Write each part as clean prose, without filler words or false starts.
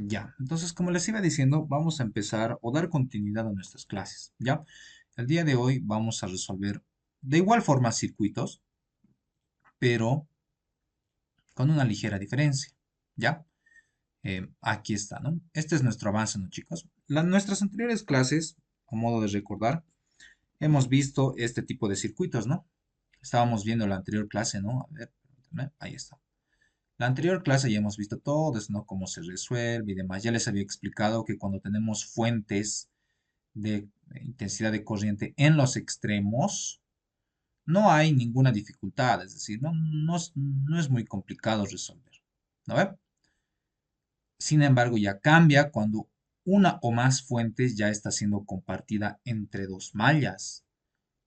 Ya, entonces como les iba diciendo, vamos a empezar o dar continuidad a nuestras clases, ¿ya? El día de hoy vamos a resolver de igual forma circuitos, pero con una ligera diferencia, ¿ya? Aquí está, ¿no? Este es nuestro avance, ¿no, chicos? Nuestras anteriores clases, a modo de recordar, hemos visto este tipo de circuitos, ¿no? Estábamos viendo la anterior clase, ¿no? A ver, permítanme, ahí está. La anterior clase ya hemos visto todo eso, ¿no? Cómo se resuelve y demás. Ya les había explicado que cuando tenemos fuentes de intensidad de corriente en los extremos, no hay ninguna dificultad, es decir, no es muy complicado resolver. ¿No ve? Sin embargo, ya cambia cuando una o más fuentes ya está siendo compartida entre dos mallas,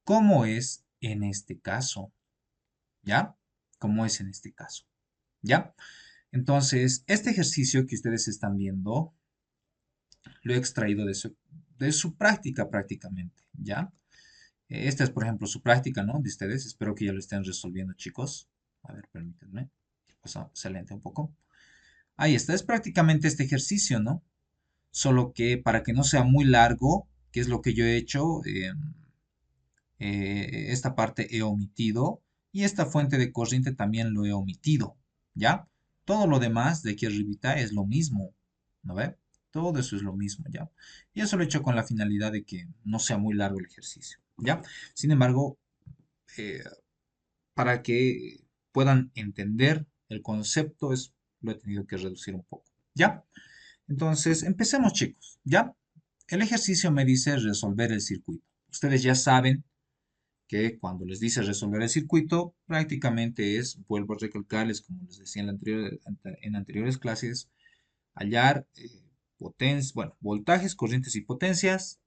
como es en este caso, ¿ya? Como es en este caso, ¿ya? Entonces, este ejercicio que ustedes están viendo, lo he extraído de su práctica prácticamente, ¿ya? Esta es, por ejemplo, su práctica, ¿no? De ustedes. Espero que ya lo estén resolviendo, chicos. A ver, permítanme. Excelente un poco. Ahí está. Es prácticamente este ejercicio, ¿no? Solo que para que no sea muy largo, que es lo que yo he hecho, esta parte he omitido y esta fuente de corriente también lo he omitido, ¿ya? Todo lo demás de aquí arribita es lo mismo, ¿no ve? Todo eso es lo mismo, ¿ya? Y eso lo he hecho con la finalidad de que no sea muy largo el ejercicio, ¿ya? Sin embargo, eh, para que puedan entender el concepto, lo he tenido que reducir un poco, ¿ya? Entonces, empecemos, chicos, ¿ya? El ejercicio me dice resolver el circuito. Ustedes ya saben que cuando les dice resolver el circuito, prácticamente vuelvo a recalcarles, como les decía en anteriores clases, hallar bueno, voltajes, corrientes y potencias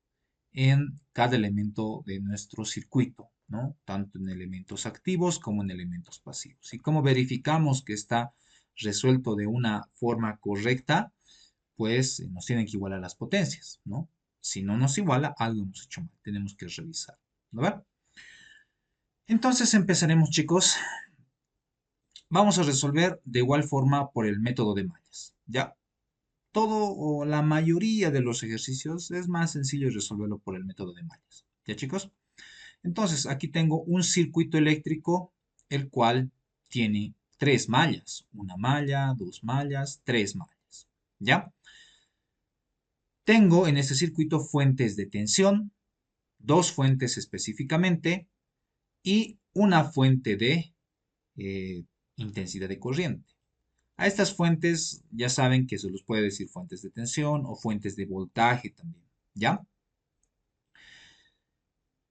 en cada elemento de nuestro circuito, ¿no? Tanto en elementos activos como en elementos pasivos. Y como verificamos que está resuelto de una forma correcta, pues nos tienen que igualar las potencias, ¿no? Si no nos iguala, algo hemos hecho mal, tenemos que revisar, ¿no? Entonces empezaremos, chicos. Vamos a resolver de igual forma por el método de mallas, ¿ya? Todo o la mayoría de los ejercicios es más sencillo resolverlo por el método de mallas, ¿ya, chicos? Entonces, aquí tengo un circuito eléctrico, el cual tiene tres mallas. Una malla, dos mallas, tres mallas, ¿ya? Tengo en este circuito fuentes de tensión, dos fuentes específicamente, y una fuente de eh, intensidad de corriente. A estas fuentes ya saben que se los puede decir fuentes de tensión o fuentes de voltaje también, ¿ya?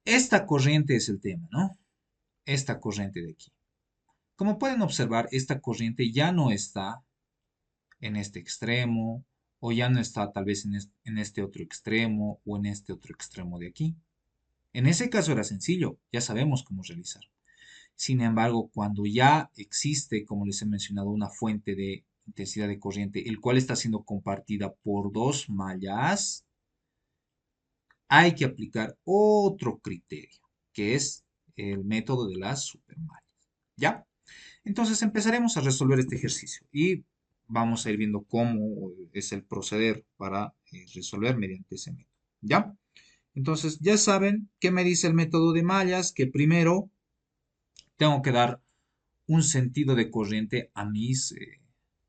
Esta corriente es el tema, ¿no? Esta corriente de aquí. Como pueden observar, esta corriente ya no está en este extremo o ya no está tal vez en este otro extremo o en este otro extremo de aquí. En ese caso era sencillo, ya sabemos cómo realizar. Sin embargo, cuando ya existe, como les he mencionado, una fuente de intensidad de corriente, el cual está siendo compartida por dos mallas, hay que aplicar otro criterio, que es el método de las supermallas. ¿Ya? Entonces empezaremos a resolver este ejercicio y vamos a ir viendo cómo es el proceder para resolver mediante ese método. ¿Ya? Entonces ya saben qué me dice el método de mallas, que primero tengo que dar un sentido de corriente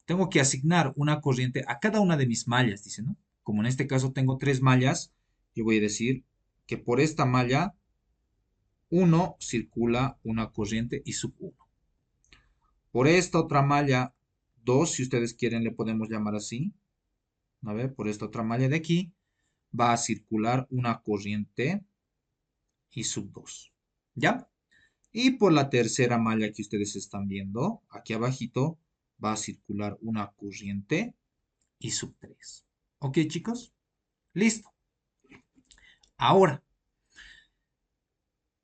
tengo que asignar una corriente a cada una de mis mallas, dice, ¿no? Como en este caso tengo tres mallas, yo voy a decir que por esta malla uno circula una corriente y sub 1. Por esta otra malla 2, si ustedes quieren le podemos llamar así, a ver, por esta otra malla de aquí va a circular una corriente y sub 2, ¿ya? Y por la tercera malla que ustedes están viendo, aquí abajito, va a circular una corriente y sub 3. ¿Ok, chicos? Listo. Ahora,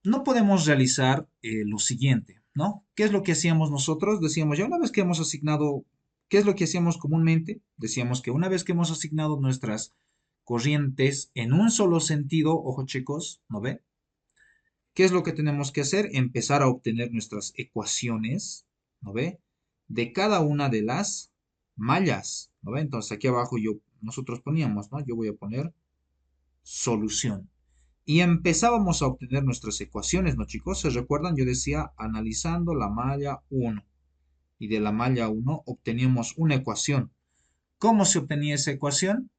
no podemos realizar lo siguiente, ¿no? ¿Qué es lo que hacíamos nosotros? Decíamos, ya una vez que hemos asignado, ¿qué es lo que hacíamos comúnmente? Decíamos que una vez que hemos asignado nuestras corrientes en un solo sentido, ojo chicos, ¿no ve? ¿Qué es lo que tenemos que hacer? Empezar a obtener nuestras ecuaciones, ¿no ve? De cada una de las mallas, ¿no ve? Entonces aquí abajo nosotros poníamos, ¿no? Yo voy a poner solución. Y empezábamos a obtener nuestras ecuaciones, ¿no, chicos? ¿Se recuerdan? Yo decía, analizando la malla 1. Y de la malla 1 obteníamos una ecuación. ¿Cómo se obtenía esa ecuación?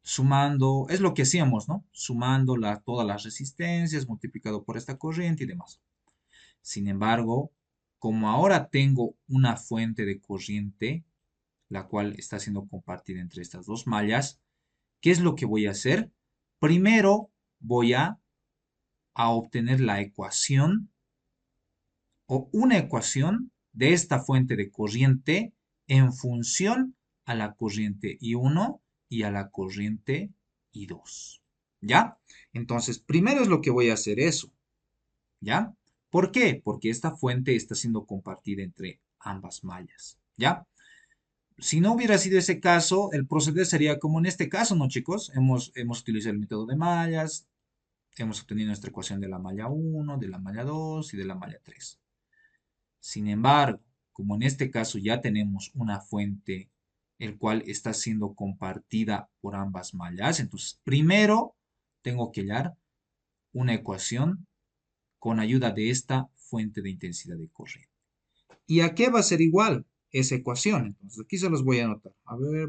Sumando, es lo que hacíamos, ¿no? Sumando todas las resistencias, multiplicado por esta corriente y demás. Sin embargo, como ahora tengo una fuente de corriente, la cual está siendo compartida entre estas dos mallas, ¿qué es lo que voy a hacer? Primero voy a obtener la ecuación o una ecuación de esta fuente de corriente en función a la corriente I1 y a la corriente I2. ¿Ya? Entonces, primero es lo que voy a hacer eso. ¿Ya? ¿Por qué? Porque esta fuente está siendo compartida entre ambas mallas. ¿Ya? Si no hubiera sido ese caso, el proceder sería como en este caso, ¿no, chicos? Hemos utilizado el método de mallas, hemos obtenido nuestra ecuación de la malla 1, de la malla 2 y de la malla 3. Sin embargo, como en este caso ya tenemos una fuente el cual está siendo compartida por ambas mallas, entonces primero tengo que hallar una ecuación con ayuda de esta fuente de intensidad de corriente. ¿Y a qué va a ser igual esa ecuación? Entonces aquí se los voy a anotar. A ver,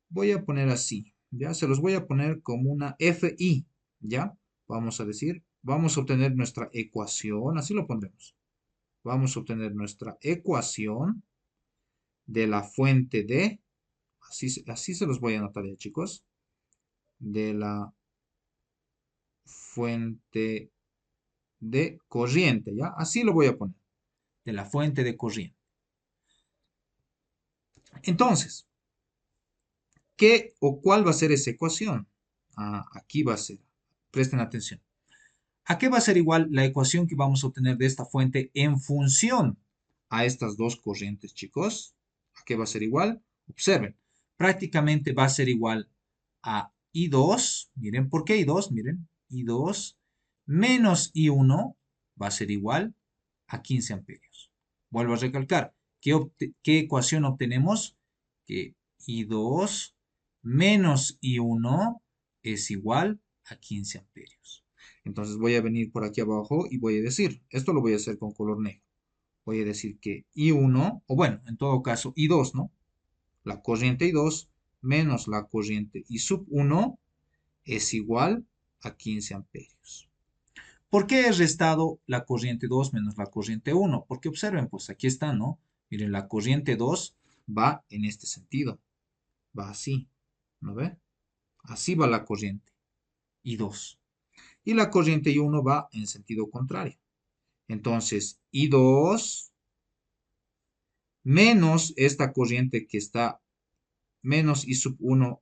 voy a poner así, ¿ya? Se los voy a poner como una FI, ¿ya? Vamos a decir, vamos a obtener nuestra ecuación, así lo pondremos. Vamos a obtener nuestra ecuación de la fuente de, así se los voy a anotar ya, chicos, de la fuente de corriente, ¿ya? Así lo voy a poner, de la fuente de corriente. Entonces, ¿qué o cuál va a ser esa ecuación? Aquí va a ser, presten atención. ¿A qué va a ser igual la ecuación que vamos a obtener de esta fuente en función a estas dos corrientes, chicos? ¿A qué va a ser igual? Observen, prácticamente va a ser igual a I2, miren, ¿por qué I2? Miren, I2 menos I1 va a ser igual a 15 amperios. Vuelvo a recalcar, ¿qué ecuación obtenemos? Que I2 menos I1 es igual a 15 amperios. Entonces voy a venir por aquí abajo y voy a decir, esto lo voy a hacer con color negro. Voy a decir que I1, o bueno, en todo caso I2, ¿no? La corriente I2 menos la corriente I sub 1 es igual a 15 amperios. ¿Por qué he restado la corriente 2 menos la corriente 1? Porque observen, pues aquí está, ¿no? Miren, la corriente 2 va en este sentido. Va así, ¿no ve? Así va la corriente I2. Y la corriente I1 va en sentido contrario. Entonces, I2 menos esta corriente que está, menos I sub 1,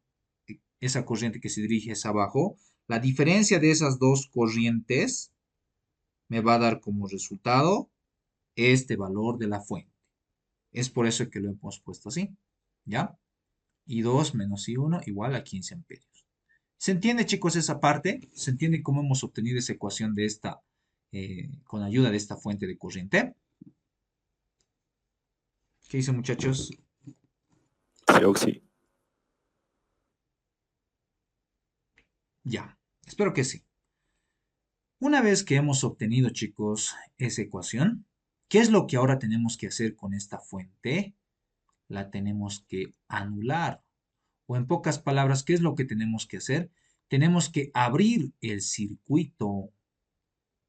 esa corriente que se dirige hacia abajo, la diferencia de esas dos corrientes me va a dar como resultado este valor de la fuente. Es por eso que lo hemos puesto así, ¿ya? I2 menos I1 igual a 15 amperios. ¿Se entiende, chicos, esa parte? ¿Se entiende cómo hemos obtenido esa ecuación de esta, con ayuda de esta fuente de corriente? ¿Qué dicen, muchachos? Sí, Oxy. Ya, espero que sí. Una vez que hemos obtenido, chicos, esa ecuación, ¿qué es lo que ahora tenemos que hacer con esta fuente? La tenemos que anular. O en pocas palabras, ¿qué es lo que tenemos que hacer? Tenemos que abrir el circuito.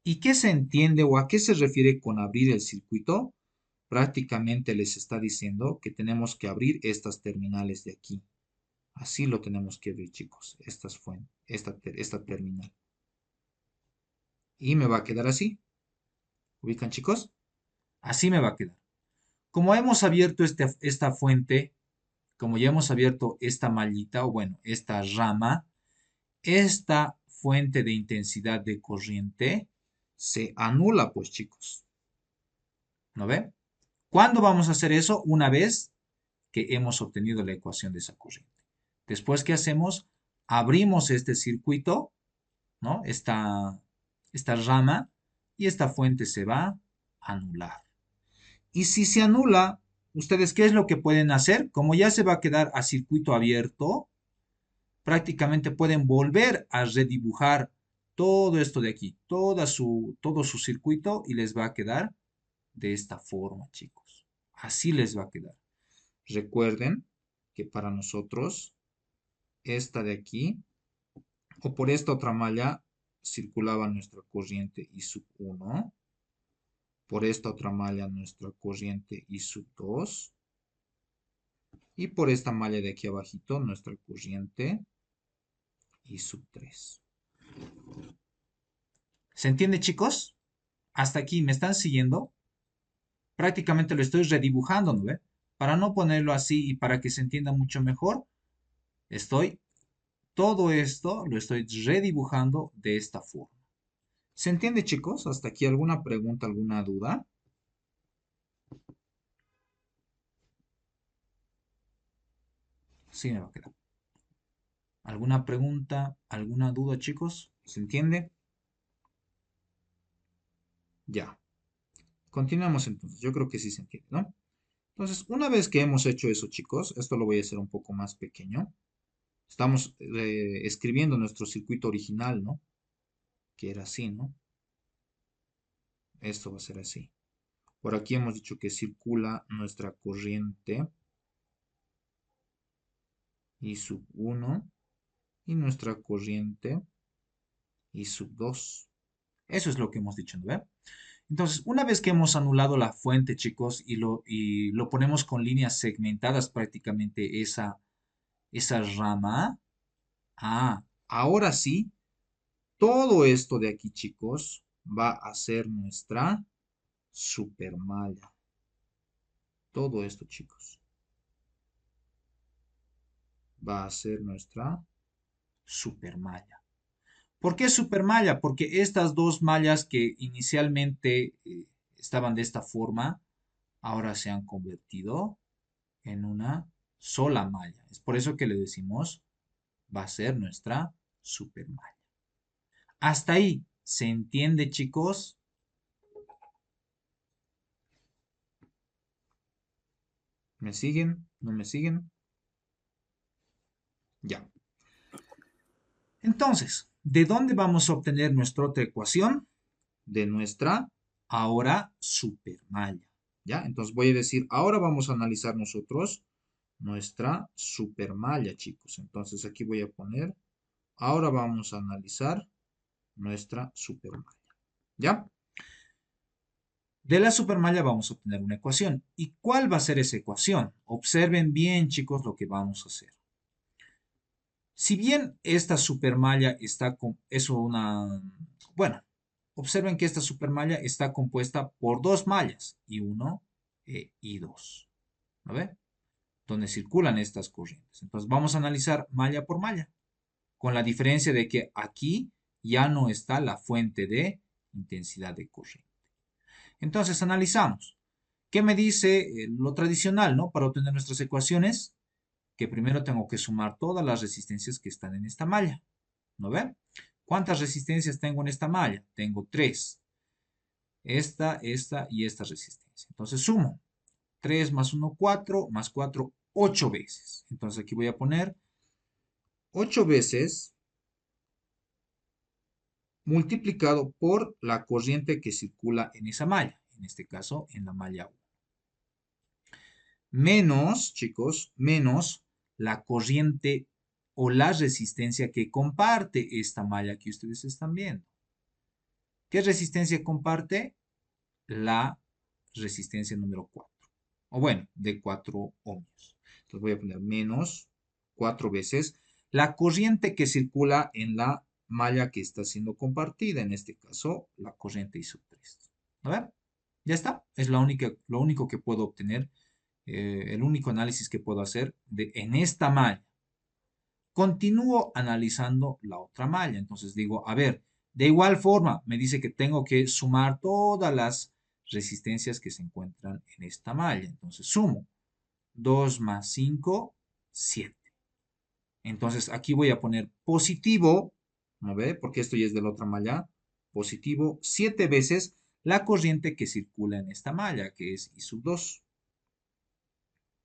¿Y qué se entiende o a qué se refiere con abrir el circuito? Prácticamente les está diciendo que tenemos que abrir estas terminales de aquí. Así lo tenemos que abrir, chicos. Esta terminal. Y me va a quedar así. ¿Ubican, chicos? Así me va a quedar. Como hemos abierto esta fuente, como ya hemos abierto esta mallita, o bueno, esta rama, esta fuente de intensidad de corriente se anula, pues, chicos. ¿No ven? ¿Cuándo vamos a hacer eso? Una vez que hemos obtenido la ecuación de esa corriente. Después, ¿qué hacemos? Abrimos este circuito, ¿no? Esta rama, y esta fuente se va a anular. Y si se anula, ¿Ustedes qué es lo que pueden hacer? Como ya se va a quedar a circuito abierto, prácticamente pueden volver a redibujar todo esto de aquí, todo su circuito y les va a quedar de esta forma, chicos. Así les va a quedar. Recuerden que para nosotros, esta de aquí, o por esta otra malla, circulaba nuestra corriente I sub 1. Por esta otra malla, nuestra corriente I sub 2. Y por esta malla de aquí abajito, nuestra corriente I sub 3. ¿Se entiende, chicos? Hasta aquí, ¿me están siguiendo? Prácticamente lo estoy redibujando, ¿no ve? Para no ponerlo así y para que se entienda mucho mejor, estoy, todo esto lo estoy redibujando de esta forma. ¿Se entiende, chicos? Hasta aquí, ¿alguna pregunta, alguna duda? Sí, me va a quedar. ¿Alguna pregunta, alguna duda, chicos? ¿Se entiende? Ya. Continuamos entonces. Yo creo que sí se entiende, ¿no? Entonces, una vez que hemos hecho eso, chicos, esto lo voy a hacer un poco más pequeño. Estamos escribiendo nuestro circuito original, ¿no? Que era así, ¿no? Esto va a ser así. Por aquí hemos dicho que circula nuestra corriente I sub 1 y nuestra corriente I sub 2. Eso es lo que hemos dicho, ¿no ve? Entonces, una vez que hemos anulado la fuente, chicos, y lo ponemos con líneas segmentadas prácticamente esa rama, ahora sí, todo esto de aquí, chicos, va a ser nuestra supermalla. Todo esto, chicos, va a ser nuestra supermalla. ¿Por qué supermalla? Porque estas dos mallas que inicialmente estaban de esta forma, ahora se han convertido en una sola malla. Es por eso que le decimos va a ser nuestra supermalla. Hasta ahí, ¿se entiende, chicos? ¿Me siguen? ¿No me siguen? Ya. Entonces, ¿de dónde vamos a obtener nuestra otra ecuación? De nuestra ahora supermalla. ¿Ya? Entonces voy a decir, ahora vamos a analizar nosotros nuestra supermalla, chicos. Entonces aquí voy a poner, ahora vamos a analizar nuestra supermalla. ¿Ya? De la supermalla vamos a obtener una ecuación. ¿Y cuál va a ser esa ecuación? Observen bien, chicos, lo que vamos a hacer. Si bien esta supermalla está con, es una, bueno, observen que esta supermalla está compuesta por dos mallas, I1 e I2, ¿no ve? Donde circulan estas corrientes. Entonces vamos a analizar malla por malla, con la diferencia de que aquí ya no está la fuente de intensidad de corriente. Entonces analizamos. ¿Qué me dice lo tradicional, ¿no? Para obtener nuestras ecuaciones, que primero tengo que sumar todas las resistencias que están en esta malla. ¿No ven? ¿Cuántas resistencias tengo en esta malla? Tengo tres. Esta y esta resistencia. Entonces sumo. 3 más 1, 4, más 4, 8 veces. Entonces aquí voy a poner 8 veces multiplicado por la corriente que circula en esa malla. En este caso, en la malla 1. Menos, chicos, menos la corriente o la resistencia que comparte esta malla que ustedes están viendo. ¿Qué resistencia comparte? La resistencia número 4. O bueno, de 4 ohmios. Entonces voy a poner menos 4 veces la corriente que circula en la malla que está siendo compartida. En este caso, la corriente I sub 3. A ver, ya está. Es lo único que puedo obtener, el único análisis que puedo hacer en esta malla. Continúo analizando la otra malla. Entonces digo, a ver, de igual forma, me dice que tengo que sumar todas las resistencias que se encuentran en esta malla. Entonces sumo 2 más 5, 7. Entonces aquí voy a poner positivo, ¿no ve? Porque esto ya es de la otra malla. Positivo 7 veces la corriente que circula en esta malla, que es I sub 2.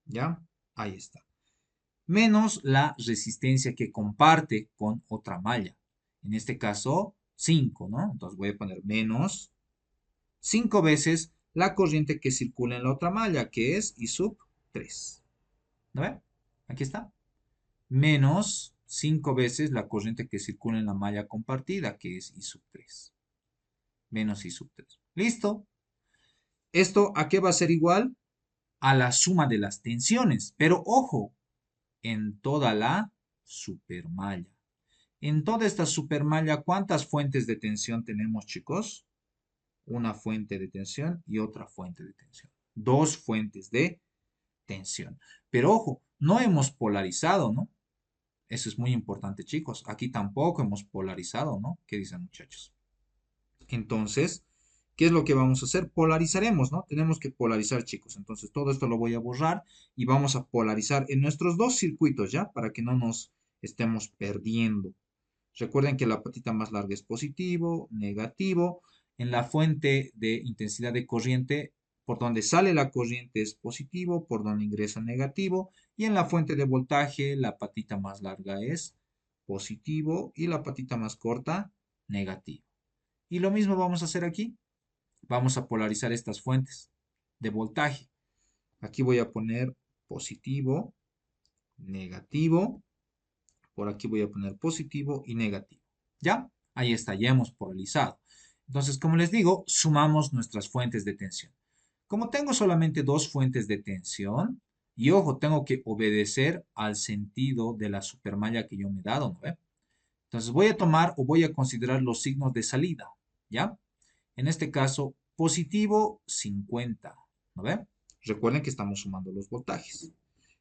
¿Ya? Ahí está. Menos la resistencia que comparte con otra malla. En este caso, 5, ¿no? Entonces voy a poner menos 5 veces la corriente que circula en la otra malla, que es I sub 3. ¿No ven? Aquí está. Menos 5 veces la corriente que circula en la malla compartida, que es I sub 3. Menos I sub 3. ¿Listo? ¿Esto a qué va a ser igual? A la suma de las tensiones. Pero ojo, en toda la supermalla. En toda esta supermalla, ¿cuántas fuentes de tensión tenemos, chicos? Una fuente de tensión y otra fuente de tensión. Dos fuentes de tensión. Pero ojo, no hemos polarizado, ¿no? Eso es muy importante, chicos. Aquí tampoco hemos polarizado, ¿no? ¿Qué dicen, muchachos? Entonces, ¿qué es lo que vamos a hacer? Polarizaremos, ¿no? Tenemos que polarizar, chicos. Entonces, todo esto lo voy a borrar y vamos a polarizar en nuestros dos circuitos, ¿ya? Para que no nos estemos perdiendo. Recuerden que la patita más larga es positivo, negativo. En la fuente de intensidad de corriente, por donde sale la corriente es positivo, por donde ingresa negativo. Y en la fuente de voltaje, la patita más larga es positivo y la patita más corta, negativo. Y lo mismo vamos a hacer aquí. Vamos a polarizar estas fuentes de voltaje. Aquí voy a poner positivo, negativo. Por aquí voy a poner positivo y negativo. ¿Ya? Ahí está, ya hemos polarizado. Entonces, como les digo, sumamos nuestras fuentes de tensión. Como tengo solamente dos fuentes de tensión, y ojo, tengo que obedecer al sentido de la supermalla que yo me he dado, ¿no ve? Entonces voy a tomar o voy a considerar los signos de salida, ¿ya? En este caso, positivo 50, ¿no ve? Recuerden que estamos sumando los voltajes.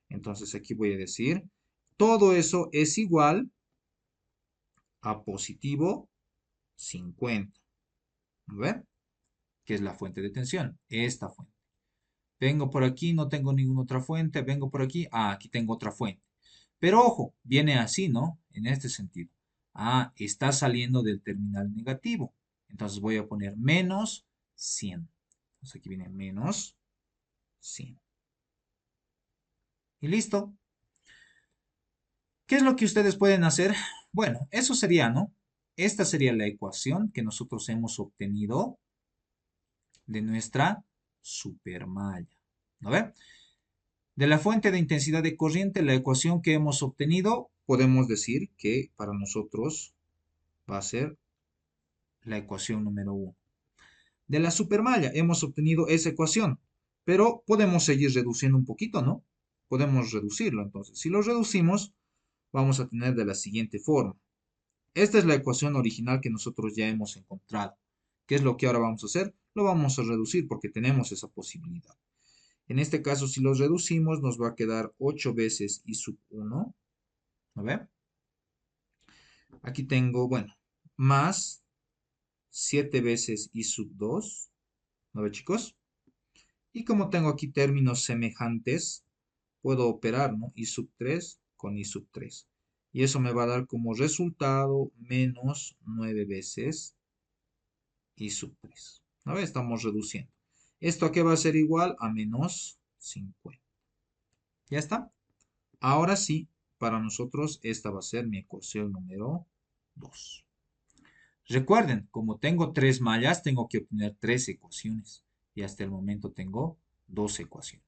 Entonces aquí voy a decir, todo eso es igual a positivo 50. ¿No ve? Que es la fuente de tensión, esta fuente. Vengo por aquí, no tengo ninguna otra fuente, vengo por aquí, aquí tengo otra fuente. Pero ojo, viene así, ¿no? En este sentido. Está saliendo del terminal negativo. Entonces voy a poner menos 100. Entonces aquí viene menos 100. Y listo. ¿Qué es lo que ustedes pueden hacer? Bueno, eso sería, ¿no? Esta sería la ecuación que nosotros hemos obtenido de nuestra supermalla. ¿No ve? De la fuente de intensidad de corriente, la ecuación que hemos obtenido, podemos decir que para nosotros va a ser la ecuación número 1. De la supermalla hemos obtenido esa ecuación, pero podemos seguir reduciendo un poquito, ¿no? Podemos reducirlo, entonces. Si lo reducimos, vamos a tener de la siguiente forma. Esta es la ecuación original que nosotros ya hemos encontrado. ¿Qué es lo que ahora vamos a hacer? Lo vamos a reducir porque tenemos esa posibilidad. En este caso, si los reducimos, nos va a quedar 8 veces I sub 1. ¿No ve? Aquí tengo, bueno, más 7 veces I sub 2. ¿No ve, chicos? Y como tengo aquí términos semejantes, puedo operar, ¿no? I sub 3 con I sub 3. Y eso me va a dar como resultado menos 9 veces I sub 3. ¿No ve? Estamos reduciendo. ¿Esto a qué va a ser igual? A menos 50. ¿Ya está? Ahora sí, para nosotros esta va a ser mi ecuación número 2. Recuerden, como tengo tres mallas, tengo que obtener tres ecuaciones. Y hasta el momento tengo dos ecuaciones.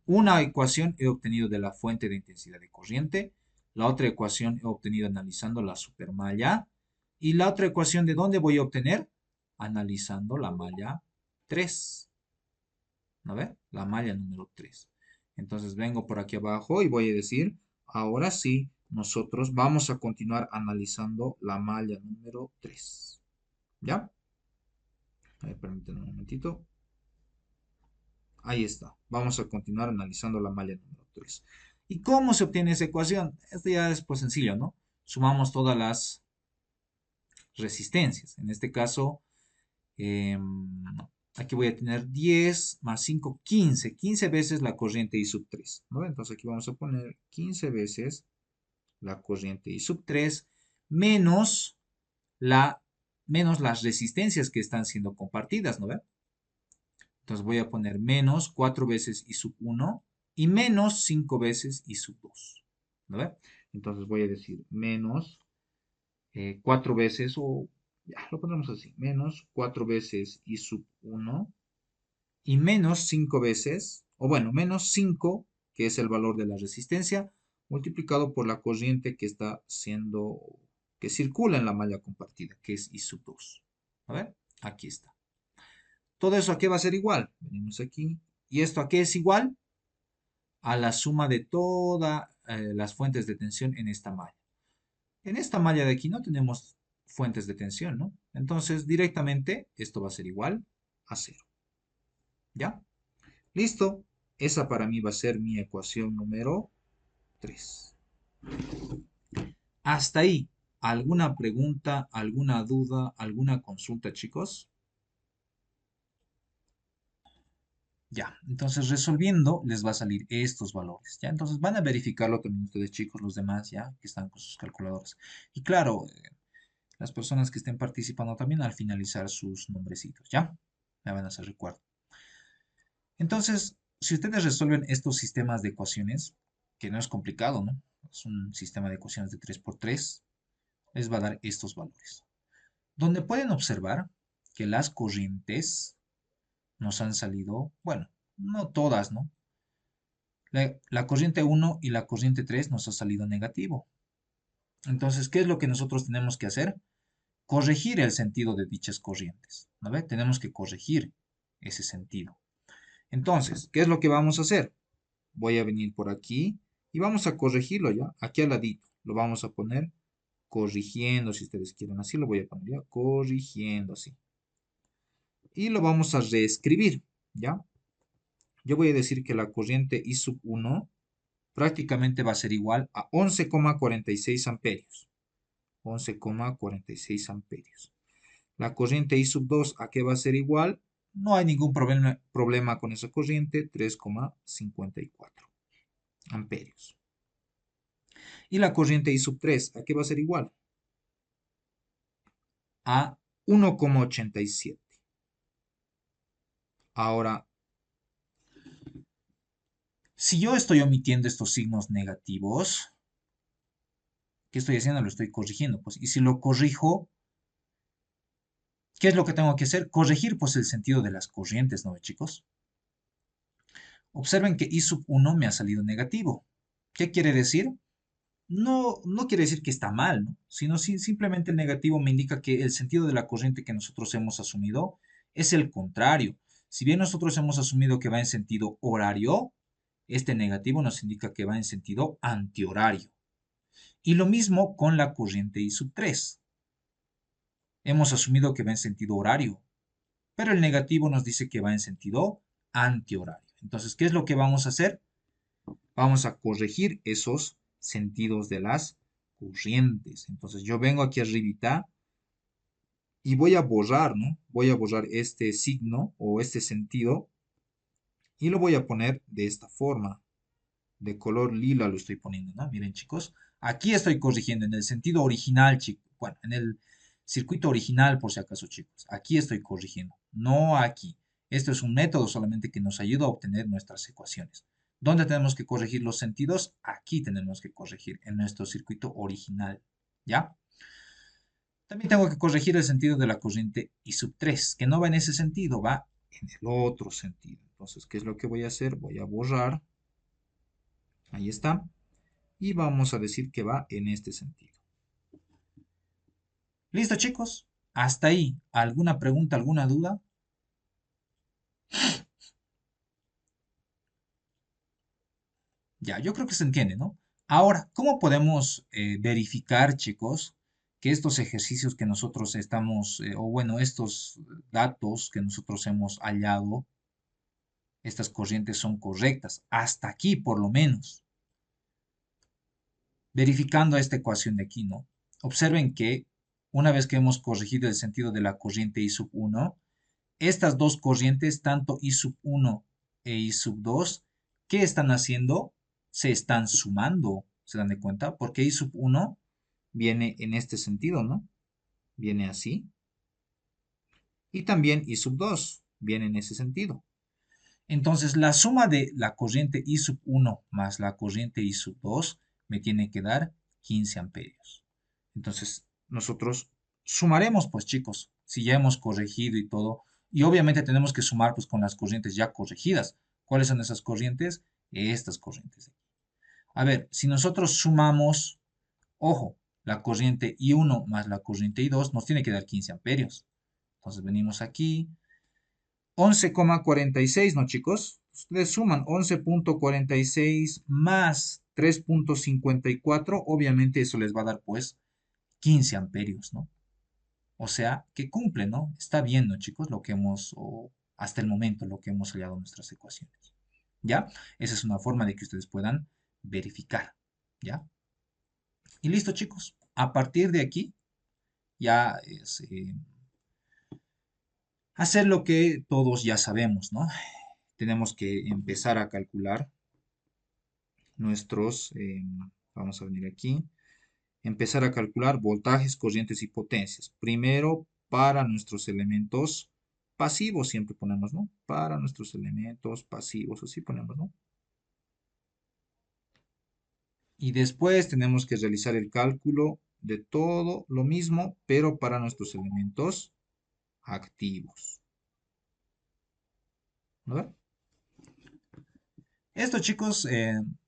Una ecuación he obtenido de la fuente de intensidad de corriente. La otra ecuación he obtenido analizando la supermalla. Y la otra ecuación, ¿de dónde voy a obtener? Analizando la malla 3. ¿No ve? La malla número 3. Entonces vengo por aquí abajo y voy a decir, ahora sí, nosotros vamos a continuar analizando la malla número 3. ¿Ya? A ver, permítanme un momentito. Ahí está. Vamos a continuar analizando la malla número 3. ¿Y cómo se obtiene esa ecuación? Esto ya es pues sencillo, ¿no? Sumamos todas las resistencias. En este caso, aquí voy a tener 10 más 5, 15. 15 veces la corriente I sub 3. ¿No? Entonces aquí vamos a poner 15 veces la corriente I sub 3 menos, la, menos las resistencias que están siendo compartidas, ¿no ven? Entonces voy a poner menos 4 veces I sub 1 y menos 5 veces I sub 2. ¿No ve? Entonces voy a decir menos 4 veces, o ya lo ponemos así, menos 4 veces I sub 1 y menos 5 veces, o bueno, menos 5, que es el valor de la resistencia, multiplicado por la corriente que está siendo, que circula en la malla compartida, que es I sub 2. A ver, aquí está. Todo eso a qué va a ser igual. Venimos aquí. ¿Y esto a qué es igual? A la suma de todas las fuentes de tensión en esta malla. En esta malla de aquí no tenemos fuentes de tensión, ¿no? Entonces, directamente, esto va a ser igual a cero. ¿Ya? Listo. Esa para mí va a ser mi ecuación número 3. Hasta ahí. ¿Alguna pregunta, alguna duda, alguna consulta, chicos? Ya, entonces resolviendo les va a salir estos valores, ¿ya? Entonces van a verificarlo también ustedes chicos, los demás, ¿ya? Que están con sus calculadoras. Y claro, las personas que estén participando también al finalizar sus nombrecitos, ¿ya? Me van a hacer recuerdo. Entonces, si ustedes resuelven estos sistemas de ecuaciones, que no es complicado, ¿no? Es un sistema de ecuaciones de 3 por 3, les va a dar estos valores. Donde pueden observar que las corrientes nos han salido, bueno, no todas, ¿no? La corriente 1 y la corriente 3 nos ha salido negativo. Entonces, ¿qué es lo que nosotros tenemos que hacer? Corregir el sentido de dichas corrientes. ¿No ve? Tenemos que corregir ese sentido. Entonces, ¿qué es lo que vamos a hacer? Voy a venir por aquí y vamos a corregirlo ya, aquí al ladito. Lo vamos a poner corrigiendo, si ustedes quieren. Así lo voy a poner ya, corrigiendo así. Y lo vamos a reescribir, ¿ya? Yo voy a decir que la corriente I sub 1 prácticamente va a ser igual a 11,46 amperios. 11,46 amperios. La corriente I sub 2, ¿a qué va a ser igual? No hay ningún problema con esa corriente, 3,54 amperios. Y la corriente I sub 3, ¿a qué va a ser igual? A 1,87. Ahora, si yo estoy omitiendo estos signos negativos, ¿qué estoy haciendo? Lo estoy corrigiendo, pues. Y si lo corrijo, ¿qué es lo que tengo que hacer? Corregir, pues, el sentido de las corrientes, ¿no, chicos? Observen que I sub 1 me ha salido negativo. ¿Qué quiere decir? No quiere decir que está mal, ¿no? Sino simplemente el negativo me indica que el sentido de la corriente que nosotros hemos asumido es el contrario. Si bien nosotros hemos asumido que va en sentido horario, este negativo nos indica que va en sentido antihorario. Y lo mismo con la corriente I sub 3. Hemos asumido que va en sentido horario, pero el negativo nos dice que va en sentido antihorario. Entonces, ¿qué es lo que vamos a hacer? Vamos a corregir esos sentidos de las corrientes. Entonces, yo vengo aquí arribita y voy a borrar, ¿no? Voy a borrar este signo o este sentido y lo voy a poner de esta forma. De color lila lo estoy poniendo, ¿no? Miren, chicos, aquí estoy corrigiendo en el sentido original, chicos. Bueno, en el circuito original, por si acaso, chicos. Aquí estoy corrigiendo, no aquí. Esto es un método solamente que nos ayuda a obtener nuestras ecuaciones. ¿Dónde tenemos que corregir los sentidos? Aquí tenemos que corregir, en nuestro circuito original, ¿ya? También tengo que corregir el sentido de la corriente I sub 3, que no va en ese sentido, va en el otro sentido. Entonces, ¿qué es lo que voy a hacer? Voy a borrar. Ahí está. Y vamos a decir que va en este sentido. ¿Listo, chicos? Hasta ahí. ¿Alguna pregunta, alguna duda? Ya, yo creo que se entiende, ¿no? Ahora, ¿cómo podemos verificar, chicos, que estos ejercicios que nosotros estamos, o bueno, estos datos que nosotros hemos hallado, estas corrientes son correctas? Hasta aquí, por lo menos. Verificando esta ecuación de aquí, ¿no? Observen que una vez que hemos corregido el sentido de la corriente I sub 1, estas dos corrientes, tanto I sub 1 e I sub 2, ¿qué están haciendo? Se están sumando, ¿se dan de cuenta? Porque I sub 1 viene en este sentido, ¿no? Viene así. Y también I sub 2 viene en ese sentido. Entonces, la suma de la corriente I sub 1 más la corriente I sub 2 me tiene que dar 15 amperios. Entonces, nosotros sumaremos, pues chicos, si ya hemos corregido y todo. Y obviamente tenemos que sumar pues con las corrientes ya corregidas. ¿Cuáles son esas corrientes? Estas corrientes. A ver, si nosotros sumamos, ojo, la corriente I1 más la corriente I2 nos tiene que dar 15 amperios. Entonces venimos aquí, 11,46, ¿no, chicos? Ustedes suman 11,46 más 3,54, obviamente eso les va a dar pues 15 amperios, ¿no? O sea, que cumple, ¿no? Está bien, ¿no, chicos? Lo que hemos, o hasta el momento, lo que hemos hallado en nuestras ecuaciones. ¿Ya? Esa es una forma de que ustedes puedan verificar, ¿ya? Y listo, chicos. A partir de aquí, ya es hacer lo que todos ya sabemos, ¿no? Tenemos que empezar a calcular nuestros, vamos a venir aquí, empezar a calcular voltajes, corrientes y potencias. Primero, para nuestros elementos pasivos, siempre ponemos, ¿no? Para nuestros elementos pasivos, así ponemos, ¿no? Y después tenemos que realizar el cálculo de todo lo mismo, pero para nuestros elementos activos. ¿No? Esto, chicos,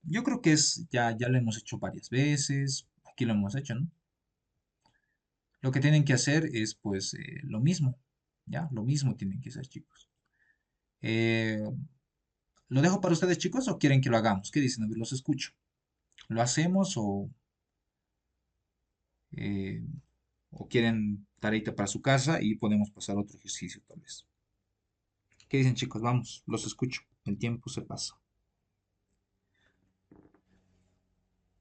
yo creo que ya lo hemos hecho varias veces. Aquí lo hemos hecho, ¿no? Lo que tienen que hacer es, pues, lo mismo. ¿Ya? Lo mismo tienen que hacer, chicos. Eh, ¿Lo dejo para ustedes, chicos, o quieren que lo hagamos? ¿Qué dicen? A ver, los escucho. ¿Lo hacemos eh, o quieren tareita para su casa y podemos pasar a otro ejercicio, tal vez? ¿Qué dicen, chicos? Vamos, los escucho. El tiempo se pasa.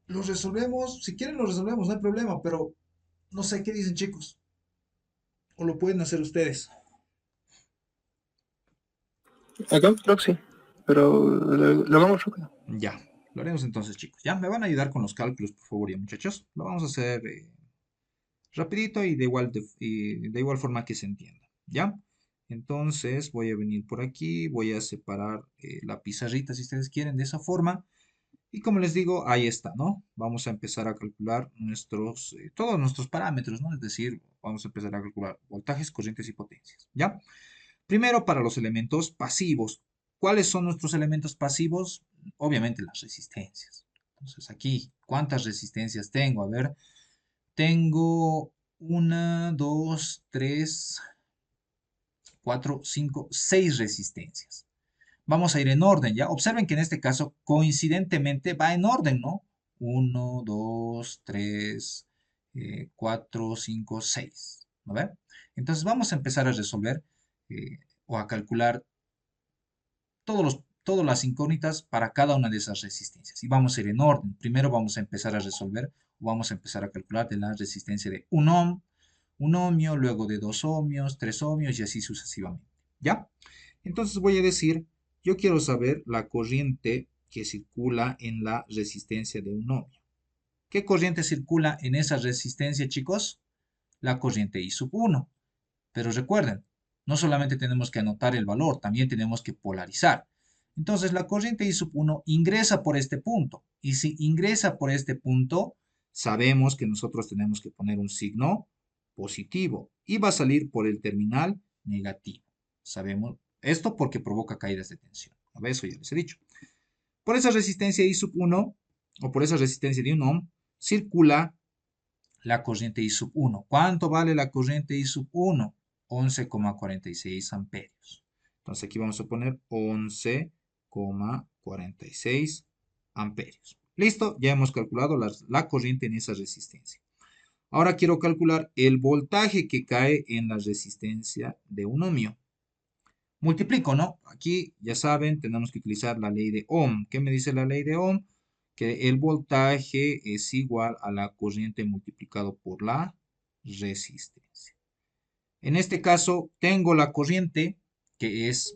Los resolvemos, si quieren los resolvemos, no hay problema, pero no sé qué dicen, chicos. O lo pueden hacer ustedes. Acá creo que sí, pero lo vamos rápido. Ya, lo haremos entonces, chicos. Ya, me van a ayudar con los cálculos, por favor, ya, muchachos. Lo vamos a hacer rapidito y de igual forma que se entienda. ¿Ya? Entonces voy a venir por aquí, voy a separar la pizarrita si ustedes quieren de esa forma. Y como les digo, ahí está, ¿no? Vamos a empezar a calcular todos nuestros parámetros, ¿no? Es decir, vamos a empezar a calcular voltajes, corrientes y potencias, ¿ya? Primero, para los elementos pasivos. ¿Cuáles son nuestros elementos pasivos? Obviamente las resistencias. Entonces aquí, ¿cuántas resistencias tengo? A ver, tengo una, dos, tres, cuatro, cinco, seis resistencias. Vamos a ir en orden, ¿ya? Observen que en este caso, coincidentemente, va en orden, ¿no? Uno, 2, 3, 4, 5, 6. ¿No ven? Entonces vamos a empezar a resolver o a calcular todas las incógnitas para cada una de esas resistencias. Y vamos a ir en orden. Primero vamos a empezar a resolver o vamos a empezar a calcular de la resistencia de un ohmio, luego de 2 ohmios, 3 ohmios y así sucesivamente. ¿Ya? Entonces voy a decir, yo quiero saber la corriente que circula en la resistencia de un ohmio. ¿Qué corriente circula en esa resistencia, chicos? La corriente I sub 1. Pero recuerden, no solamente tenemos que anotar el valor, también tenemos que polarizar. Entonces la corriente I sub 1 ingresa por este punto. Y si ingresa por este punto, sabemos que nosotros tenemos que poner un signo positivo. Y va a salir por el terminal negativo. Sabemos esto porque provoca caídas de tensión. A ver, eso ya les he dicho. Por esa resistencia I sub 1, o por esa resistencia de un ohm, circula la corriente I sub 1. ¿Cuánto vale la corriente I sub 1? 11,46 amperios. Entonces aquí vamos a poner 11,46 amperios. Listo, ya hemos calculado la corriente en esa resistencia. Ahora quiero calcular el voltaje que cae en la resistencia de un ohmio. Multiplico, ¿no? Aquí, ya saben, tenemos que utilizar la ley de Ohm. ¿Qué me dice la ley de Ohm? Que el voltaje es igual a la corriente multiplicado por la resistencia. En este caso, tengo la corriente, que es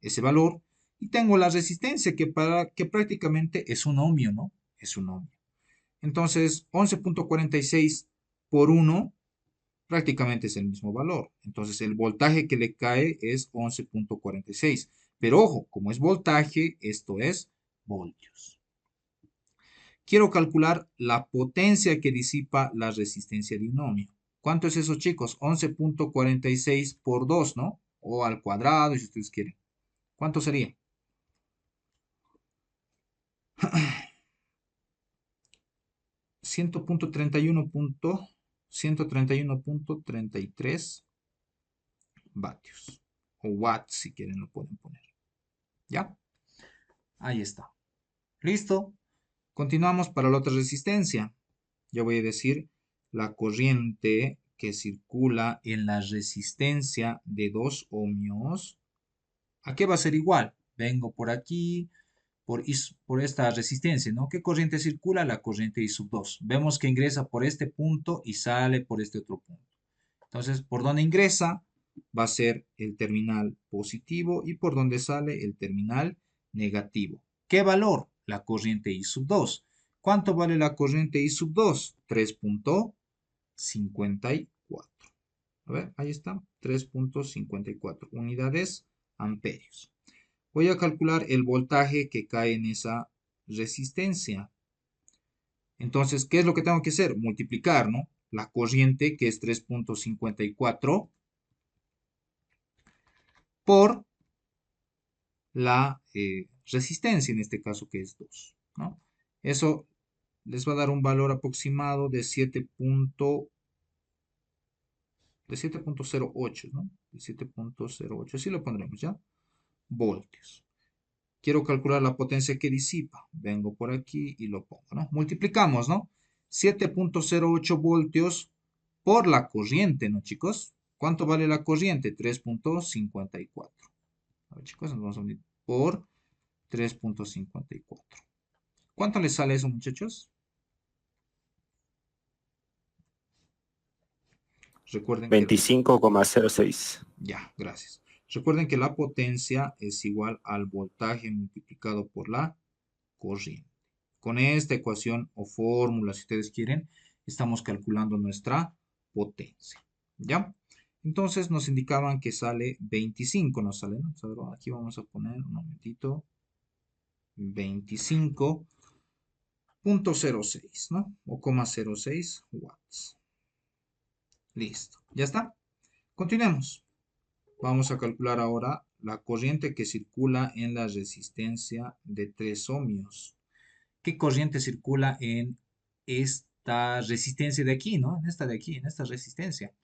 ese valor, y tengo la resistencia, que prácticamente es un ohmio, ¿no? Es un ohmio. Entonces, 11,46 por 1 prácticamente es el mismo valor. Entonces, el voltaje que le cae es 11,46. Pero ojo, como es voltaje, esto es voltios. Quiero calcular la potencia que disipa la resistencia de un ohmio. ¿Cuánto es eso, chicos? 11.46 por 2, ¿no? O al cuadrado, si ustedes quieren. ¿Cuánto sería? 100.31.131.33 vatios. O watts, si quieren, lo pueden poner. ¿Ya? Ahí está. ¿Listo? Continuamos para la otra resistencia. Yo voy a decir la corriente que circula en la resistencia de 2 ohmios. ¿A qué va a ser igual? Vengo por aquí, por esta resistencia, ¿no? ¿Qué corriente circula? La corriente I sub 2. Vemos que ingresa por este punto y sale por este otro punto. Entonces, por donde ingresa va a ser el terminal positivo y por donde sale el terminal negativo. ¿Qué valor? La corriente I sub 2. ¿Cuánto vale la corriente I sub 2? 3.54. A ver, ahí está, 3.54 unidades amperios. Voy a calcular el voltaje que cae en esa resistencia. Entonces, ¿qué es lo que tengo que hacer? Multiplicar, ¿no? La corriente, que es 3.54, por la resistencia, en este caso, que es 2, ¿no? Eso les va a dar un valor aproximado de 7.08, ¿no? De 7.08, así lo pondremos, ¿ya? Voltios. Quiero calcular la potencia que disipa. Vengo por aquí y lo pongo, ¿no? Multiplicamos, ¿no? 7.08 voltios por la corriente, ¿no, chicos? ¿Cuánto vale la corriente? 3.54. A ver, chicos, nos vamos a unir por 3.54. ¿Cuánto les sale eso, muchachos? Recuerden que... 25,06. Ya, gracias. Recuerden que la potencia es igual al voltaje multiplicado por la corriente. Con esta ecuación o fórmula, si ustedes quieren, estamos calculando nuestra potencia. ¿Ya? Entonces nos indicaban que sale 25, nos sale, ¿no? Aquí vamos a poner un momentito. 25.06, ¿no? O 0,06 watts. Listo. ¿Ya está? Continuemos. Vamos a calcular ahora la corriente que circula en la resistencia de 3 ohmios. ¿Qué corriente circula en esta resistencia de aquí, ¿no? En esta de aquí, en esta resistencia.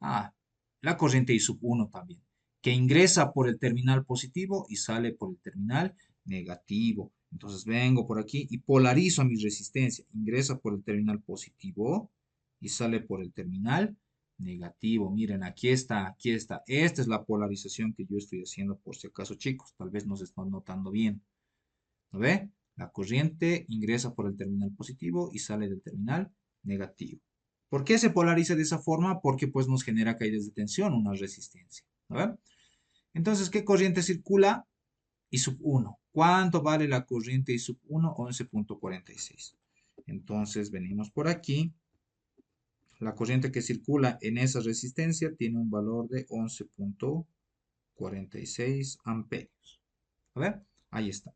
Ah, la corriente I sub 1 también, que ingresa por el terminal positivo y sale por el terminal negativo. Entonces vengo por aquí y polarizo a mi resistencia. Ingresa por el terminal positivo y sale por el terminal negativo. Miren, aquí está, aquí está. Esta es la polarización que yo estoy haciendo por si acaso, chicos. Tal vez no se están notando bien. ¿Lo ve? La corriente ingresa por el terminal positivo y sale del terminal negativo. ¿Por qué se polariza de esa forma? Porque pues nos genera caídas de tensión, una resistencia. ¿Lo ve? Entonces, ¿qué corriente circula? I sub 1. ¿Cuánto vale la corriente I sub 1? 11.46. Entonces, venimos por aquí. La corriente que circula en esa resistencia tiene un valor de 11.46 amperios. A ver, ahí está.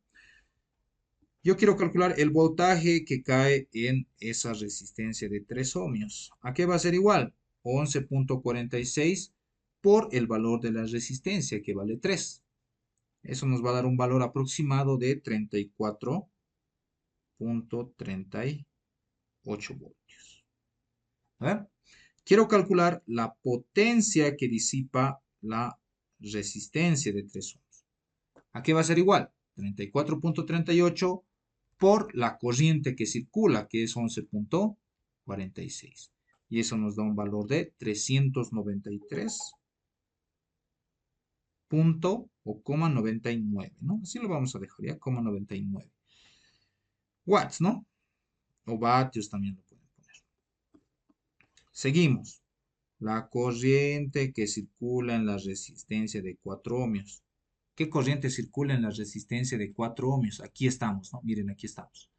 Yo quiero calcular el voltaje que cae en esa resistencia de 3 ohmios. ¿A qué va a ser igual? 11.46 por el valor de la resistencia, que vale 3. Eso nos va a dar un valor aproximado de 34.38 voltios. A ver, quiero calcular la potencia que disipa la resistencia de 3 ohmios. ¿A qué va a ser igual? 34.38 por la corriente que circula, que es 11.46. Y eso nos da un valor de 393 punto o 99, ¿no? Así lo vamos a dejar ya, 99 watts, ¿no? O vatios también lo pueden poner. Seguimos. La corriente que circula en la resistencia de 4 ohmios. ¿Qué corriente circula en la resistencia de 4 ohmios? Aquí estamos, ¿no? Miren, aquí estamos.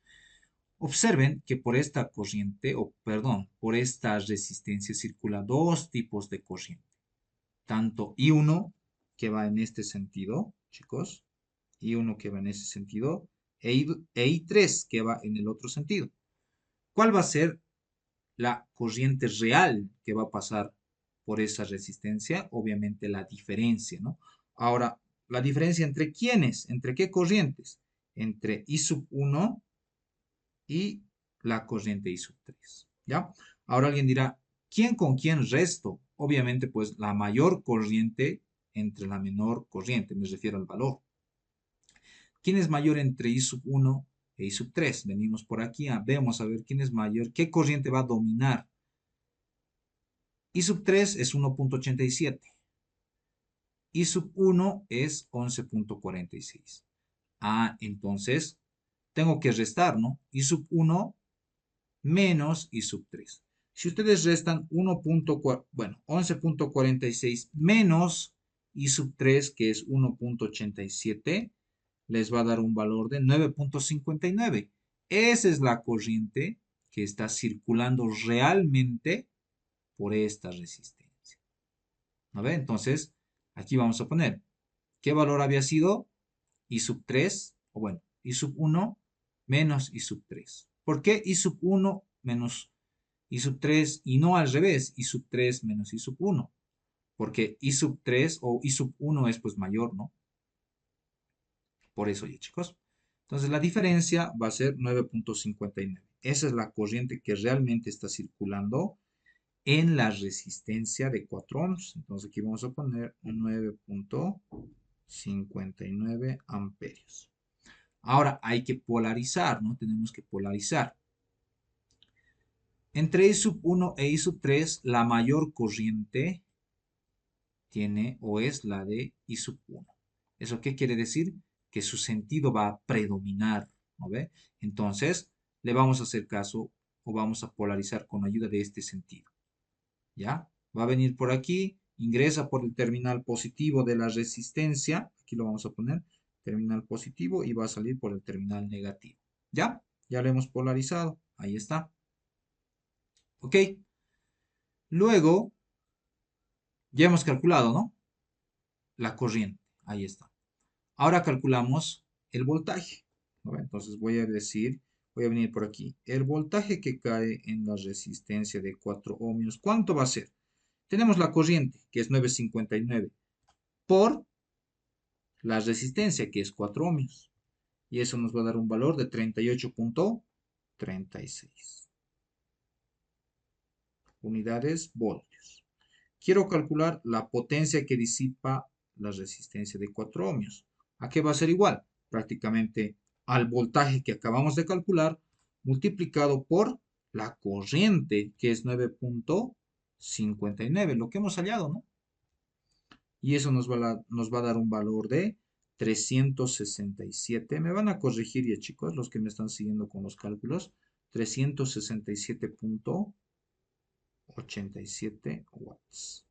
Observen que por esta corriente, o perdón, por esta resistencia circula dos tipos de corriente. Tanto I1, que va en este sentido, chicos. I1 que va en ese sentido. E I3 que va en el otro sentido. ¿Cuál va a ser la corriente real que va a pasar por esa resistencia? Obviamente la diferencia, ¿no? Ahora, ¿la diferencia entre quiénes? ¿Entre qué corrientes? Entre I sub 1 y la corriente I sub 3, ¿ya? Ahora alguien dirá, ¿quién con quién resto? Obviamente, pues la mayor corriente entre la menor corriente, me refiero al valor. ¿Quién es mayor entre I sub 1 e I sub 3? Venimos por aquí, vemos a ver quién es mayor, qué corriente va a dominar. I sub 3 es 1.87. I sub 1 es 11.46. Entonces tengo que restar, ¿no? I sub 1 menos I sub 3. Si ustedes restan 11.46 menos I sub 3, que es 1.87, les va a dar un valor de 9.59. Esa es la corriente que está circulando realmente por esta resistencia. ¿No ve? Entonces, aquí vamos a poner, ¿qué valor había sido? I sub 3, o bueno, I sub 1 menos I sub 3. ¿Por qué I sub 1 menos I sub 3 y no al revés, I sub 3 menos I sub 1? Porque I sub 3 o I sub 1 es pues mayor, ¿no? Por eso, ya chicos. Entonces la diferencia va a ser 9.59. Esa es la corriente que realmente está circulando en la resistencia de 4 ohms. Entonces aquí vamos a poner 9.59 amperios. Ahora hay que polarizar, ¿no? Tenemos que polarizar. Entre I sub 1 e I sub 3, la mayor corriente tiene o es la de I sub 1. ¿Eso qué quiere decir? Que su sentido va a predominar, ¿no ve? Entonces, le vamos a hacer caso o vamos a polarizar con ayuda de este sentido. ¿Ya? Va a venir por aquí, ingresa por el terminal positivo de la resistencia, aquí lo vamos a poner, terminal positivo, y va a salir por el terminal negativo. ¿Ya? Ya lo hemos polarizado, ahí está. ¿Ok? Luego, ya hemos calculado, ¿no? La corriente, ahí está. Ahora calculamos el voltaje, ¿no? Entonces voy a decir, voy a venir por aquí, el voltaje que cae en la resistencia de 4 ohmios, ¿cuánto va a ser? Tenemos la corriente, que es 9.59, por la resistencia, que es 4 ohmios. Y eso nos va a dar un valor de 38.36 unidades voltios. Quiero calcular la potencia que disipa la resistencia de 4 ohmios. ¿A qué va a ser igual? Prácticamente al voltaje que acabamos de calcular multiplicado por la corriente, que es 9.59, lo que hemos hallado, ¿no? Y eso nos va a dar un valor de 367. Me van a corregir ya, chicos, los que me están siguiendo con los cálculos. 367.87 watts.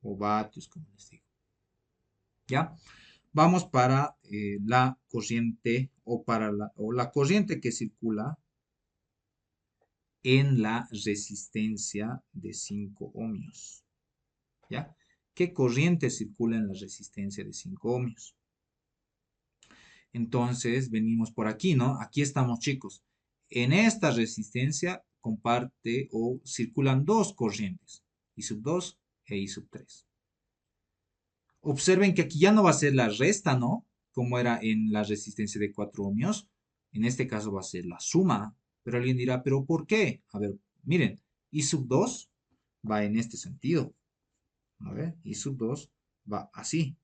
O vatios, como les digo. ¿Ya? Vamos para la corriente o la corriente que circula en la resistencia de 5 ohmios. ¿Ya? ¿Qué corriente circula en la resistencia de 5 ohmios? Entonces venimos por aquí, ¿no? Aquí estamos, chicos. En esta resistencia comparte o circulan dos corrientes, I sub 2 e I sub 3. Observen que aquí ya no va a ser la resta, ¿no? Como era en la resistencia de 4 ohmios. En este caso va a ser la suma. Pero alguien dirá, ¿pero por qué? A ver, miren, I sub 2 va en este sentido. A ver, I sub 2 va así.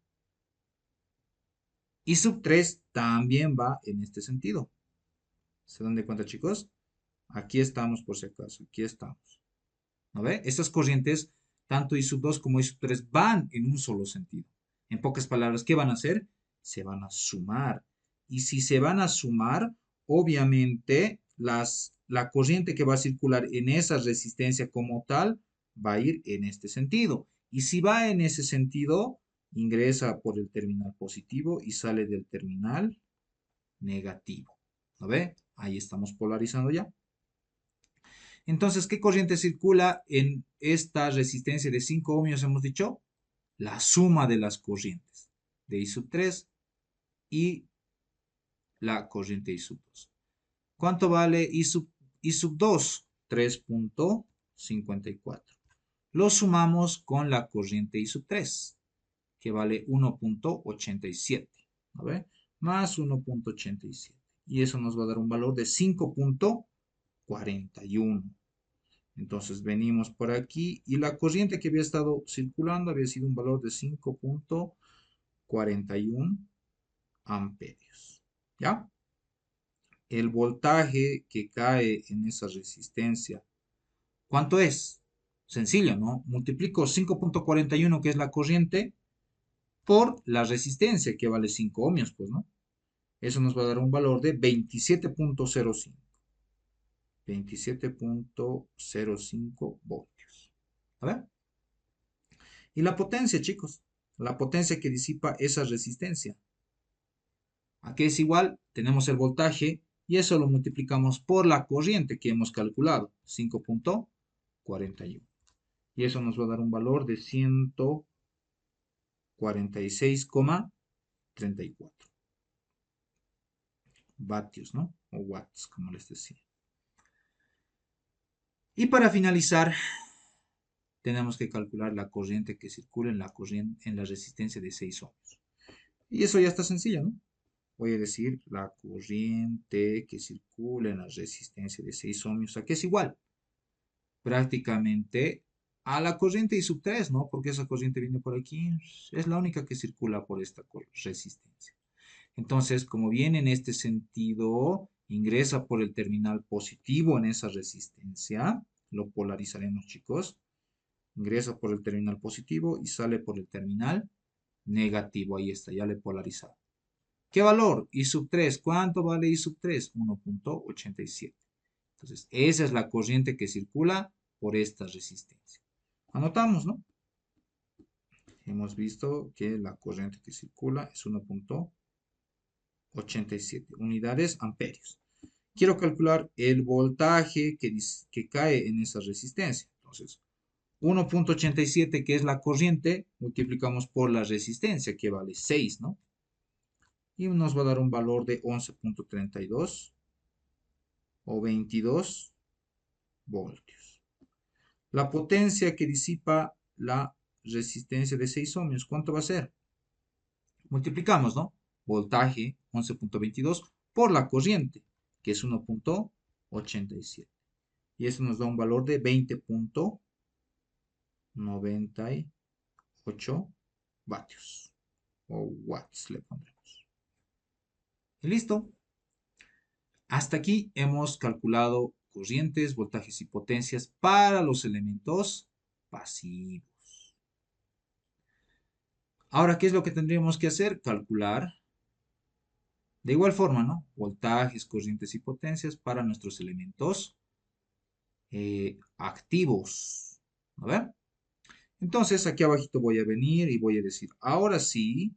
I sub 3 también va en este sentido. ¿Se dan de cuenta, chicos? Aquí estamos, por si acaso. Aquí estamos. ¿No ve? Estas corrientes, tanto I sub 2 como I sub 3, van en un solo sentido. En pocas palabras, ¿qué van a hacer? Se van a sumar. Y si se van a sumar, obviamente la corriente que va a circular en esa resistencia como tal va a ir en este sentido. Y si va en ese sentido, ingresa por el terminal positivo y sale del terminal negativo. ¿Lo ve? Ahí estamos polarizando ya. Entonces, ¿qué corriente circula en esta resistencia de 5 ohmios? Hemos dicho la suma de las corrientes. de I sub 3 y la corriente I sub 2. ¿Cuánto vale I sub 2? 3.54. Lo sumamos con la corriente I sub 3, que vale 1.87. ¿No ve? Más 1.87. Y eso nos va a dar un valor de 5.41. Entonces venimos por aquí y la corriente que había estado circulando había sido un valor de 5.41 amperios. ¿Ya? El voltaje que cae en esa resistencia, ¿cuánto es? Sencillo, ¿no? Multiplico 5.41, que es la corriente, por la resistencia, que vale 5 ohmios, pues, ¿no? Eso nos va a dar un valor de 27.05. 27.05 voltios. ¿A ver? Y la potencia, chicos. La potencia que disipa esa resistencia. ¿A qué es igual? Tenemos el voltaje y eso lo multiplicamos por la corriente que hemos calculado. 5.41. Y eso nos va a dar un valor de 146,34 vatios, ¿no? O watts, como les decía. Y para finalizar, tenemos que calcular la corriente que circula en la resistencia de 6 ohmios. Y eso ya está sencillo, ¿no? Voy a decir la corriente que circula en la resistencia de 6 ohmios, ¿a qué es igual? Prácticamente a la corriente I sub 3, ¿no? Porque esa corriente viene por aquí, es la única que circula por esta resistencia. Entonces, como viene en este sentido, ingresa por el terminal positivo en esa resistencia, lo polarizaremos, chicos. Ingresa por el terminal positivo y sale por el terminal negativo. Ahí está, ya le he polarizado. ¿Qué valor? I sub 3. ¿Cuánto vale I sub 3? 1.87. Entonces, esa es la corriente que circula por esta resistencia. Anotamos, ¿no? Hemos visto que la corriente que circula es 1.87 unidades amperios. Quiero calcular el voltaje que cae en esa resistencia. Entonces, 1.87, que es la corriente, multiplicamos por la resistencia, que vale 6, ¿no? Y nos va a dar un valor de 11.32 o 22 voltios. La potencia que disipa la resistencia de 6 ohmios, ¿cuánto va a ser? Multiplicamos, ¿no? Voltaje 11.22 por la corriente, que es 1.87. Y eso nos da un valor de 20.98 vatios. O watts le pondremos. Y listo. Hasta aquí hemos calculado corrientes, voltajes y potencias para los elementos pasivos. Ahora, ¿qué es lo que tendríamos que hacer? Calcular de igual forma, ¿no? Voltajes, corrientes y potencias para nuestros elementos activos. A ver. Entonces, aquí abajito voy a venir y voy a decir, ahora sí,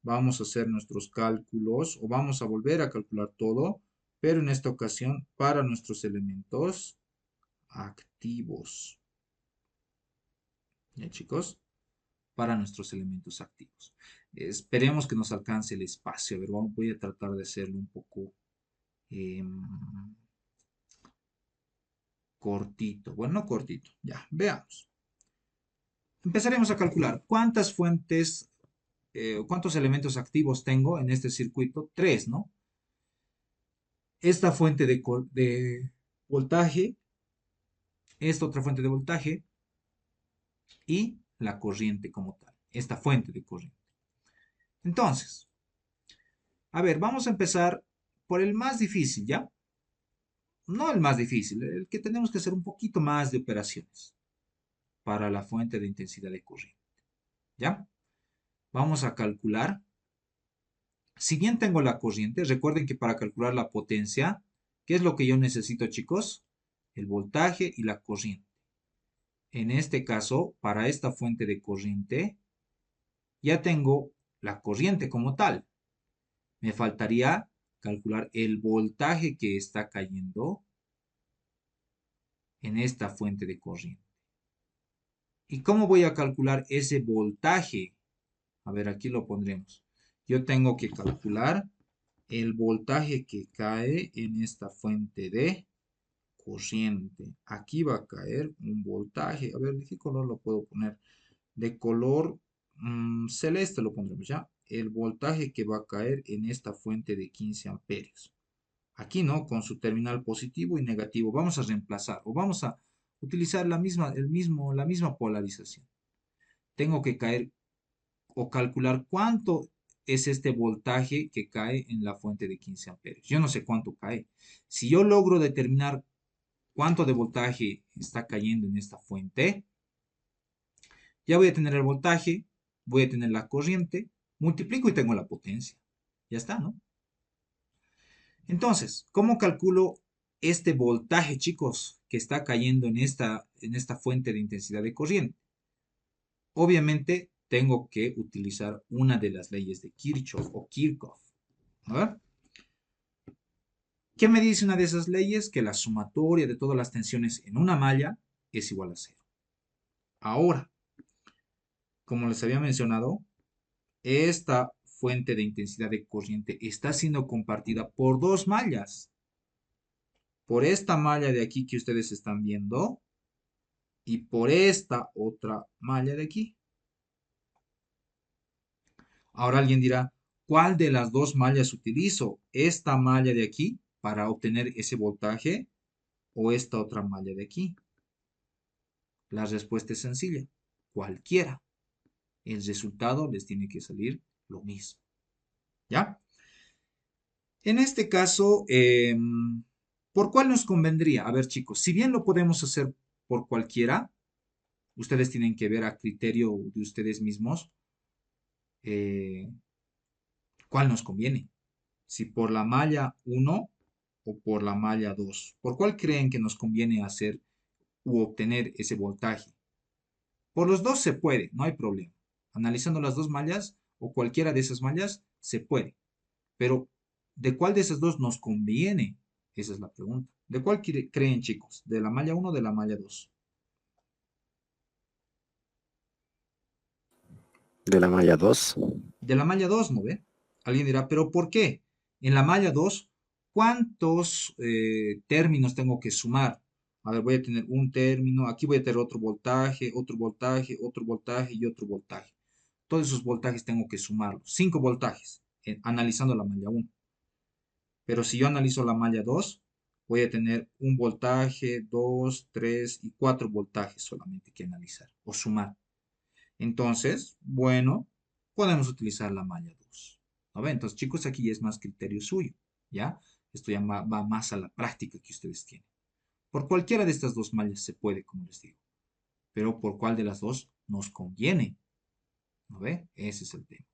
vamos a hacer nuestros cálculos o vamos a volver a calcular todo, pero en esta ocasión para nuestros elementos activos. ¿Ya, chicos? Para nuestros elementos activos. Esperemos que nos alcance el espacio. A ver, voy a tratar de hacerlo un poco cortito. Bueno, no cortito. Ya, veamos. Empezaremos a calcular cuántas fuentes, cuántos elementos activos tengo en este circuito. 3, ¿no? Esta fuente de voltaje, esta otra fuente de voltaje y la corriente como tal. Esta fuente de corriente. Entonces, a ver, vamos a empezar por el más difícil, ¿ya? No el más difícil, el que tenemos que hacer un poquito más de operaciones para la fuente de intensidad de corriente, ¿ya? Vamos a calcular. Si bien tengo la corriente, recuerden que para calcular la potencia, ¿qué es lo que yo necesito, chicos? El voltaje y la corriente. En este caso, para esta fuente de corriente, ya tengo la corriente como tal. Me faltaría calcular el voltaje que está cayendo en esta fuente de corriente. ¿Y cómo voy a calcular ese voltaje? A ver, aquí lo pondremos. yo tengo que calcular el voltaje que cae en esta fuente de corriente. Aquí va a caer un voltaje. A ver, ¿de qué color lo puedo poner? De color celeste lo pondremos ya. El voltaje que va a caer en esta fuente de 15 amperios. Aquí no, con su terminal positivo y negativo. Vamos a reemplazar o vamos a utilizar la misma polarización. Tengo que caer o calcular cuánto es este voltaje que cae en la fuente de 15 amperios. Yo no sé cuánto cae. Si yo logro determinar cuánto de voltaje está cayendo en esta fuente, ya voy a tener el voltaje, voy a tener la corriente, multiplico y tengo la potencia. Ya está, ¿no? Entonces, ¿cómo calculo este voltaje, chicos, que está cayendo en esta fuente de intensidad de corriente? Obviamente, tengo que utilizar una de las leyes de Kirchhoff o Kirchhoff. A ver, ¿qué me dice una de esas leyes? Que la sumatoria de todas las tensiones en una malla es igual a cero. Ahora, como les había mencionado, esta fuente de intensidad de corriente está siendo compartida por dos mallas. Por esta malla de aquí que ustedes están viendo y por esta otra malla de aquí. Ahora alguien dirá, ¿cuál de las dos mallas utilizo? ¿Esta malla de aquí para obtener ese voltaje o esta otra malla de aquí? La respuesta es sencilla, cualquiera. El resultado les tiene que salir lo mismo. ¿Ya? En este caso, ¿por cuál nos convendría? A ver, chicos, si bien lo podemos hacer por cualquiera, ustedes tienen que ver a criterio de ustedes mismos eh, cuál nos conviene. Si por la malla 1 o por la malla 2. ¿Por cuál creen que nos conviene hacer u obtener ese voltaje? Por los dos se puede, no hay problema. Analizando las dos mallas o cualquiera de esas mallas, se puede. Pero, ¿de cuál de esas dos nos conviene? Esa es la pregunta. ¿De cuál creen, chicos? ¿De la malla 1 o de la malla 2? De la malla 2. De la malla 2, ¿no ve? Alguien dirá, ¿pero por qué? En la malla 2, ¿cuántos términos tengo que sumar? A ver, voy a tener un término, aquí voy a tener otro voltaje, otro voltaje, otro voltaje y otro voltaje. Todos esos voltajes tengo que sumarlos. 5 voltajes, analizando la malla 1. Pero si yo analizo la malla 2, voy a tener un voltaje, 2, 3 y 4 voltajes solamente que analizar o sumar. Entonces, bueno, podemos utilizar la malla 2. ¿No ven? Entonces, chicos, aquí ya es más criterio suyo, ¿ya? Esto ya va más a la práctica que ustedes tienen. Por cualquiera de estas dos mallas se puede, como les digo. Pero por cuál de las dos nos conviene. ¿No ve? Ese es el tema.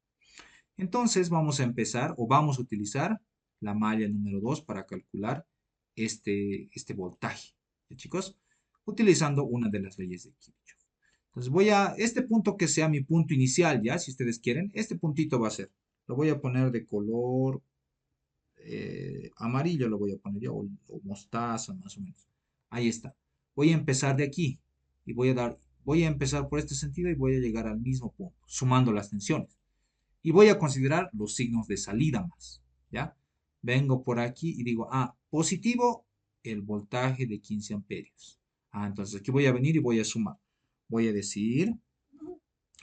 Entonces, vamos a empezar o vamos a utilizar la malla número 2 para calcular este voltaje. ¿Ya, chicos? Utilizando una de las leyes de Kirchhoff. Entonces este punto que sea mi punto inicial, ya, si ustedes quieren, este puntito va a ser, lo voy a poner de color amarillo, lo voy a poner yo, o mostaza más o menos. Ahí está. Voy a empezar de aquí y voy a empezar por este sentido y voy a llegar al mismo punto, sumando las tensiones. Y voy a considerar los signos de salida más, ¿ya? Vengo por aquí y digo, positivo, el voltaje de 15 amperios. Entonces aquí voy a venir y voy a sumar. Voy a decir,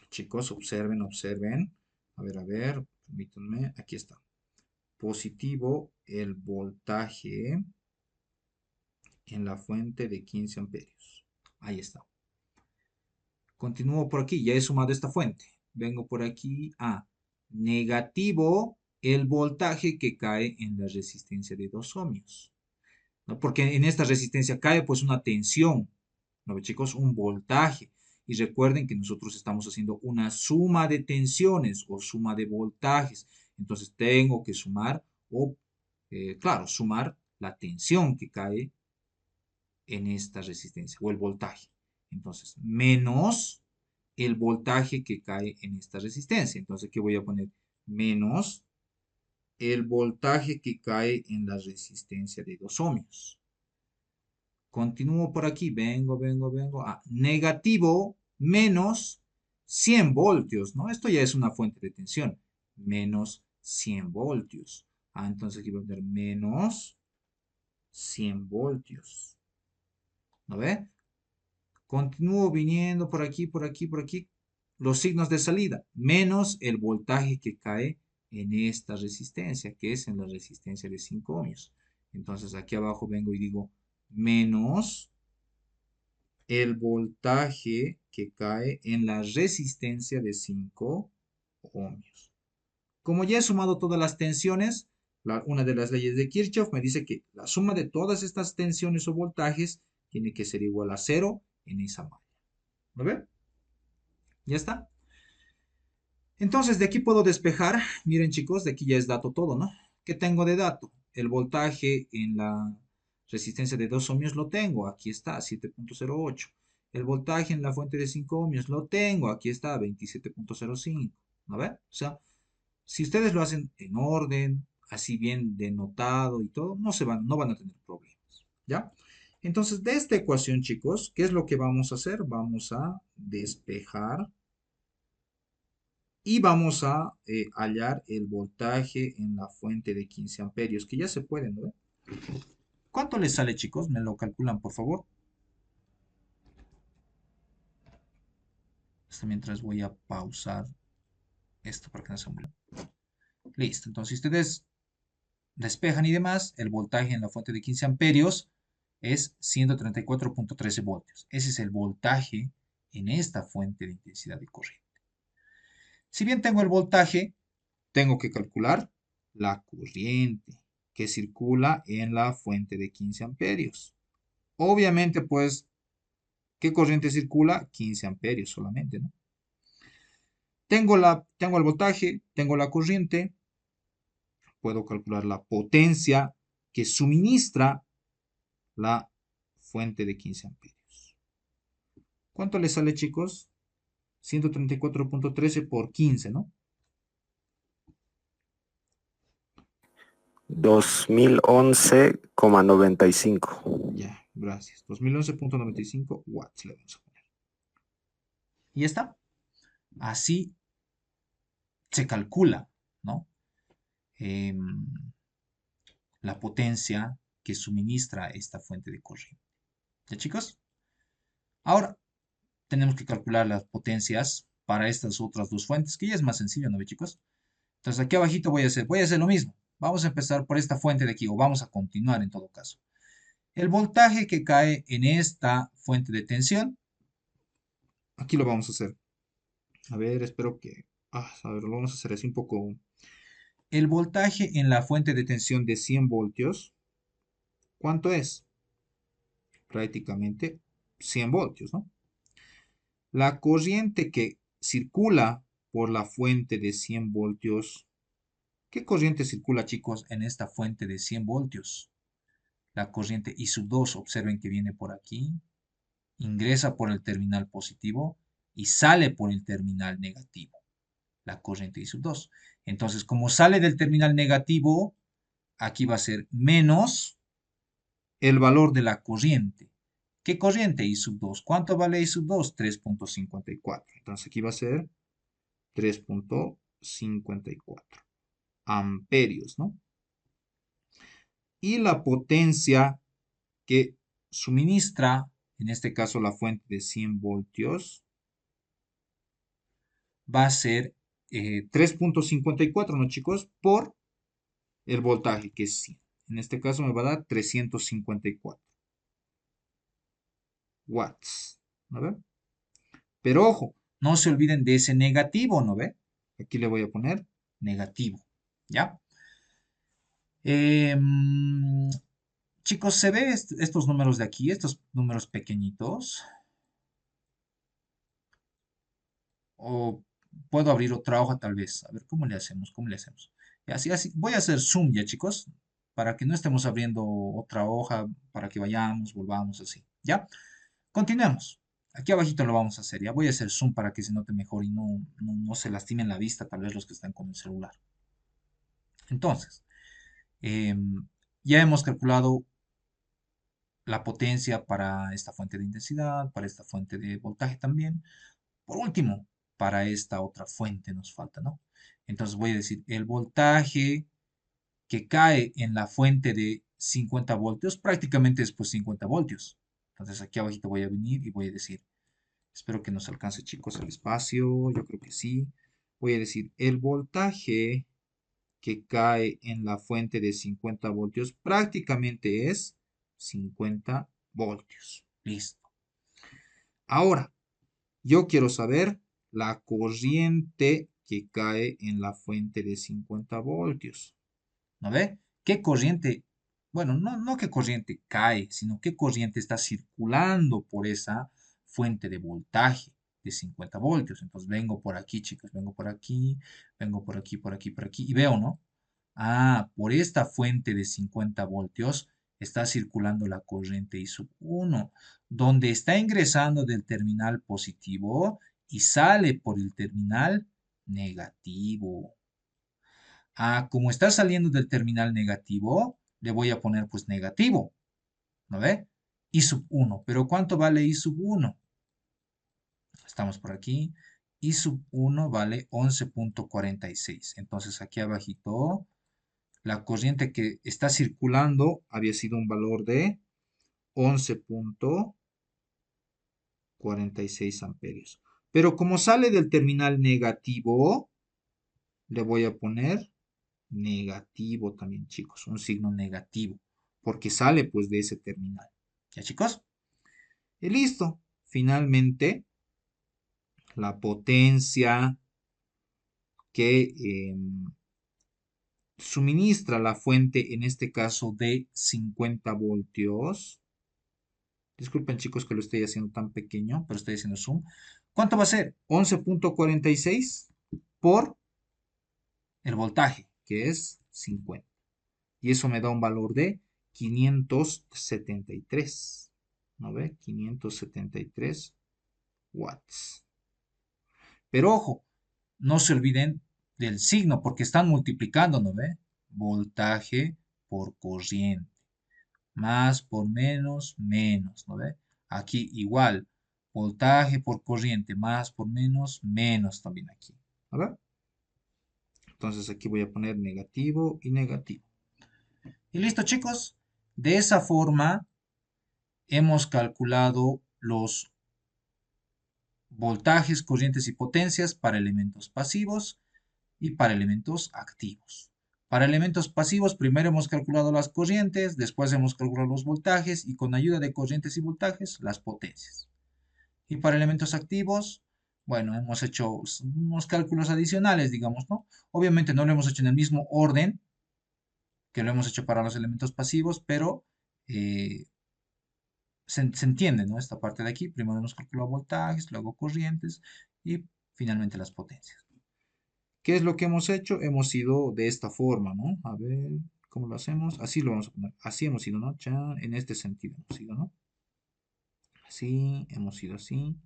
chicos, observen, observen. A ver, permítanme, aquí está. Positivo, el voltaje en la fuente de 15 amperios. Ahí está. Continúo por aquí, ya he sumado esta fuente. Vengo por aquí a negativo el voltaje que cae en la resistencia de 2 ohmios. ¿No? Porque en esta resistencia cae pues una tensión, ¿no, chicos? Un voltaje. Y recuerden que nosotros estamos haciendo una suma de tensiones o suma de voltajes. Entonces tengo que sumar o, claro, sumar la tensión que cae en esta resistencia o el voltaje. Entonces, menos el voltaje que cae en esta resistencia. Entonces, ¿qué voy a poner? Menos el voltaje que cae en la resistencia de 2 ohmios. Continúo por aquí, vengo. Negativo menos 100 voltios, ¿no? Esto ya es una fuente de tensión. Menos 100 voltios. Entonces aquí voy a poner menos 100 voltios. ¿No ve? Continúo viniendo por aquí, por aquí, por aquí. Los signos de salida, menos el voltaje que cae en esta resistencia, que es en la resistencia de 5 ohmios. Entonces aquí abajo vengo y digo menos el voltaje que cae en la resistencia de 5 ohmios. Como ya he sumado todas las tensiones, una de las leyes de Kirchhoff me dice que la suma de todas estas tensiones o voltajes tiene que ser igual a cero en esa malla. ¿Lo ven? ¿Ya está? Entonces, de aquí puedo despejar. Miren, chicos, de aquí ya es dato todo, ¿no? ¿Qué tengo de dato? El voltaje en la resistencia de 2 ohmios lo tengo. Aquí está, 7.08. El voltaje en la fuente de 5 ohmios lo tengo. Aquí está, 27.05. ¿No ven? O sea, si ustedes lo hacen en orden, así bien denotado y todo, no van a tener problemas. ¿Ya? Entonces, de esta ecuación, chicos, ¿qué es lo que vamos a hacer? Vamos a despejar y vamos a hallar el voltaje en la fuente de 15 amperios, que ya se puede, ¿no? ¿Cuánto les sale, chicos? ¿Me lo calculan, por favor? Mientras voy a pausar esto para que no se muera. Listo, entonces si ustedes despejan y demás, el voltaje en la fuente de 15 amperios es 134.13 voltios. Ese es el voltaje en esta fuente de intensidad de corriente. Si bien tengo el voltaje, tengo que calcular la corriente que circula en la fuente de 15 amperios. Obviamente, pues, ¿qué corriente circula? 15 amperios solamente, ¿no? Tengo el voltaje, tengo la corriente, puedo calcular la potencia que suministra la fuente de 15 amperios. ¿Cuánto le sale, chicos? 134.13 por 15, ¿no? 2011,95. Ya, gracias. 2011.95 watts le vamos a poner. Y ya está. Así se calcula, ¿no? Em, la potencia que suministra esta fuente de corriente. ¿Ya, chicos? Ahora tenemos que calcular las potencias para estas otras dos fuentes, que ya es más sencillo, ¿no ve, chicos? Entonces aquí abajito voy a hacer lo mismo. Vamos a empezar por esta fuente de aquí, o vamos a continuar en todo caso. El voltaje que cae en esta fuente de tensión, aquí lo vamos a hacer. A ver, espero que... a ver, lo vamos a hacer así un poco. El voltaje en la fuente de tensión de 100 voltios, ¿cuánto es? Prácticamente 100 voltios, ¿no? La corriente que circula por la fuente de 100 voltios. ¿Qué corriente circula, chicos, en esta fuente de 100 voltios? La corriente I sub 2, observen que viene por aquí, ingresa por el terminal positivo y sale por el terminal negativo. La corriente I sub 2. Entonces, como sale del terminal negativo, aquí va a ser menos el valor de la corriente. ¿Qué corriente? I sub 2. ¿Cuánto vale I sub 2? 3.54. Entonces aquí va a ser 3.54 amperios, ¿no? Y la potencia que suministra, en este caso la fuente de 100 voltios, va a ser 3.54, ¿no, chicos? Por el voltaje, que es 100. En este caso me va a dar 354 watts, ¿no ve? Pero ojo, no se olviden de ese negativo, ¿no ve? Aquí le voy a poner negativo, ¿ya? Chicos, ¿se ve estos números de aquí, estos números pequeñitos? O puedo abrir otra hoja tal vez. A ver, ¿cómo le hacemos? ¿Cómo le hacemos? Y así. Voy a hacer zoom ya, chicos, para que no estemos abriendo otra hoja, para que vayamos, volvamos así. ¿Ya? Continuemos. Aquí abajito lo vamos a hacer. Ya voy a hacer zoom para que se note mejor y no se lastimen la vista, tal vez los que están con el celular. Entonces, ya hemos calculado la potencia para esta fuente de intensidad, para esta fuente de voltaje también. Por último, para esta otra fuente nos falta, ¿no? Entonces voy a decir el voltaje que cae en la fuente de 50 voltios, prácticamente es pues 50 voltios. Entonces aquí abajito voy a venir y voy a decir, espero que nos alcance chicos el espacio, yo creo que sí. Voy a decir el voltaje que cae en la fuente de 50 voltios prácticamente es 50 voltios. Listo. Ahora, yo quiero saber la corriente que cae en la fuente de 50 voltios. ¿No ve? ¿Qué corriente? Bueno, no qué corriente cae, sino qué corriente está circulando por esa fuente de voltaje de 50 voltios. Entonces vengo por aquí, chicos, vengo por aquí, vengo por aquí, por aquí, por aquí, y veo, ¿no? Ah, por esta fuente de 50 voltios está circulando la corriente I sub 1, donde está ingresando del terminal positivo y sale por el terminal negativo. Ah, como está saliendo del terminal negativo, le voy a poner pues negativo, ¿no ve? I sub 1. ¿Pero cuánto vale I sub 1? Estamos por aquí. I sub 1 vale 11.46. Entonces aquí abajito, la corriente que está circulando había sido un valor de 11.46 amperios. Pero como sale del terminal negativo, le voy a poner negativo también, chicos, un signo negativo, porque sale pues de ese terminal. ¿Ya, chicos? Y listo. Finalmente, la potencia que suministra la fuente, en este caso de 50 voltios. Disculpen, chicos, que lo estoy haciendo tan pequeño, pero estoy haciendo zoom. ¿Cuánto va a ser? 11.46 por el voltaje, que es 50. Y eso me da un valor de 573. ¿No ve? 573 watts. Pero ojo, no se olviden del signo porque están multiplicando, ¿no ve? Voltaje por corriente. Más por menos, menos, ¿no ve? Aquí igual. Voltaje por corriente. Más por menos, menos también aquí. ¿A ver? Entonces aquí voy a poner negativo y negativo. Y listo, chicos. De esa forma hemos calculado los voltajes, corrientes y potencias para elementos pasivos y para elementos activos. Para elementos pasivos, primero hemos calculado las corrientes, después hemos calculado los voltajes y con ayuda de corrientes y voltajes, las potencias. Y para elementos activos, bueno, hemos hecho unos cálculos adicionales, digamos, ¿no? Obviamente no lo hemos hecho en el mismo orden que lo hemos hecho para los elementos pasivos, pero eh, se entiende, ¿no? Esta parte de aquí, primero hemos calculado voltajes, luego corrientes y finalmente las potencias. ¿Qué es lo que hemos hecho? Hemos ido de esta forma, ¿no? A ver, ¿cómo lo hacemos? Así lo vamos a poner. Así hemos ido, ¿no? Ya en este sentido hemos ido, ¿no? Así, hemos ido así,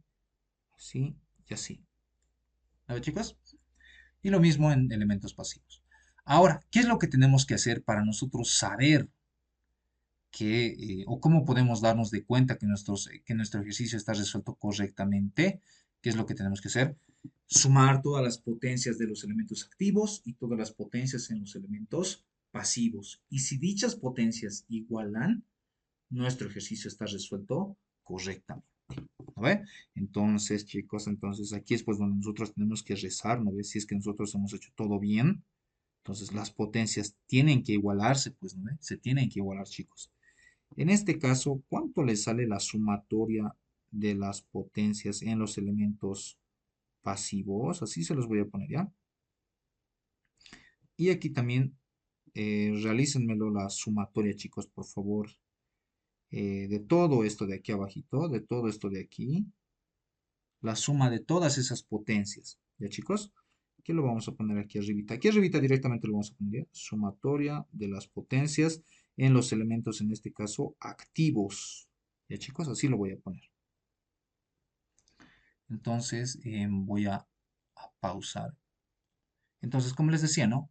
así y así. ¿A ver, chicos? Y lo mismo en elementos pasivos. Ahora, ¿qué es lo que tenemos que hacer para nosotros saber o cómo podemos darnos de cuenta que nuestro ejercicio está resuelto correctamente? ¿Qué es lo que tenemos que hacer? Sumar todas las potencias de los elementos activos y todas las potencias en los elementos pasivos. Y si dichas potencias igualan, nuestro ejercicio está resuelto correctamente. ¿No ve? Entonces, chicos, entonces aquí es pues donde nosotros tenemos que rezar, ¿no ve? Si es que nosotros hemos hecho todo bien, entonces las potencias tienen que igualarse, pues, ¿no ve? Se tienen que igualar, chicos. En este caso, ¿cuánto le sale la sumatoria de las potencias en los elementos pasivos? Así se los voy a poner, ¿ya? Y aquí también realícenmelo la sumatoria, chicos, por favor. De todo esto de aquí abajito, de todo esto de aquí, la suma de todas esas potencias. ¿Ya, chicos? ¿Qué lo vamos a poner aquí arribita? Aquí arribita directamente lo vamos a poner, ¿ya? Sumatoria de las potencias en los elementos, en este caso, activos. ¿Ya, chicos? Así lo voy a poner. Entonces, voy a pausar. Entonces, como les decía, ¿no?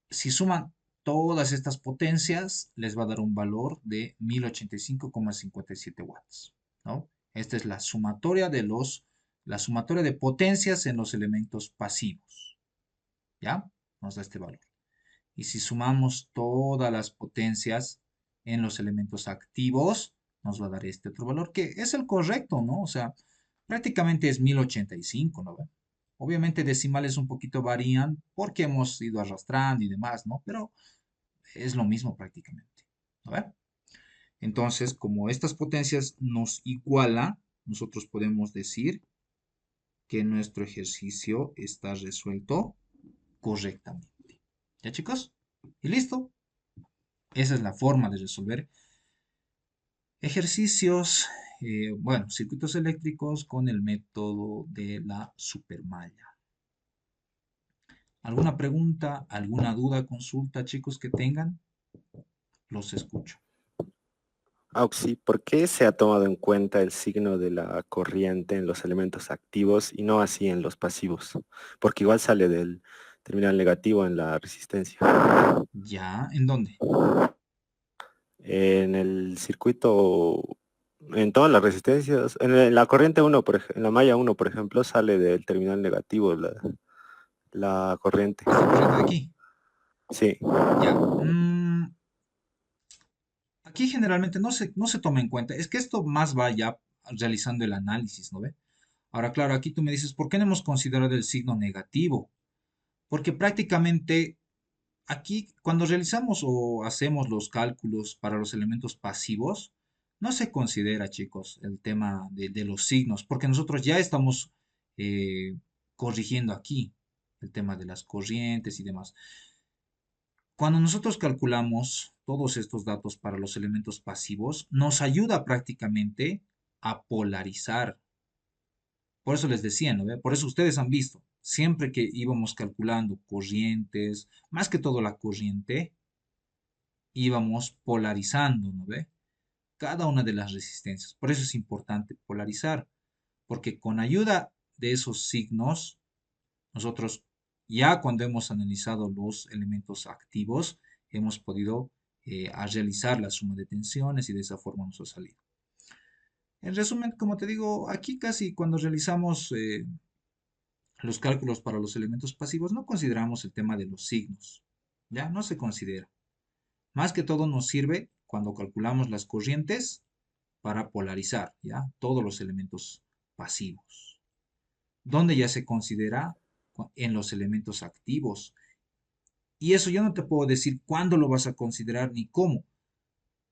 Si suman todas estas potencias, les va a dar un valor de 1085,57 watts, ¿no? Esta es la sumatoria de potencias en los elementos pasivos. ¿ya? Nos da este valor. Y si sumamos todas las potencias en los elementos activos, nos va a dar este otro valor, que es el correcto, ¿no? O sea, prácticamente es 1085, ¿no? Obviamente decimales un poquito varían porque hemos ido arrastrando y demás, ¿no? Pero es lo mismo prácticamente, ¿no? Entonces, como estas potencias nos igualan, nosotros podemos decir que nuestro ejercicio está resuelto correctamente. ¿Ya, chicos? Y listo. Esa es la forma de resolver ejercicios, bueno, circuitos eléctricos con el método de la supermalla. ¿Alguna pregunta, alguna duda, consulta, chicos, que tengan? Los escucho. Auxi, ¿por qué se ha tomado en cuenta el signo de la corriente en los elementos activos y no así en los pasivos? Porque igual sale del terminal negativo en la resistencia. ¿Ya? ¿En dónde? En el circuito, en todas las resistencias, la corriente uno, en la malla uno, por ejemplo, sale del terminal negativo la corriente. La corriente de aquí. Sí. Ya. Aquí generalmente no se toma en cuenta. Es que esto más va ya realizando el análisis, ¿no ve? Ahora, claro, aquí tú me dices, ¿por qué no hemos considerado el signo negativo? Porque prácticamente aquí, cuando realizamos o hacemos los cálculos para los elementos pasivos, no se considera, chicos, el tema de los signos, porque nosotros ya estamos eh, corrigiendo aquí el tema de las corrientes y demás. Cuando nosotros calculamos todos estos datos para los elementos pasivos, nos ayuda prácticamente a polarizar. Por eso les decía, ¿no ve? Por eso ustedes han visto, siempre que íbamos calculando corrientes, más que todo la corriente, íbamos polarizando, ¿no ve? Cada una de las resistencias. Por eso es importante polarizar, porque con ayuda de esos signos, nosotros ya cuando hemos analizado los elementos activos, hemos podido a realizar la suma de tensiones y de esa forma nos ha salido. En resumen, como te digo, aquí casi cuando realizamos los cálculos para los elementos pasivos no consideramos el tema de los signos, ya no se considera. Más que todo nos sirve cuando calculamos las corrientes para polarizar, ¿ya? Todos los elementos pasivos. Donde ya se considera en los elementos activos. Y eso yo no te puedo decir cuándo lo vas a considerar ni cómo.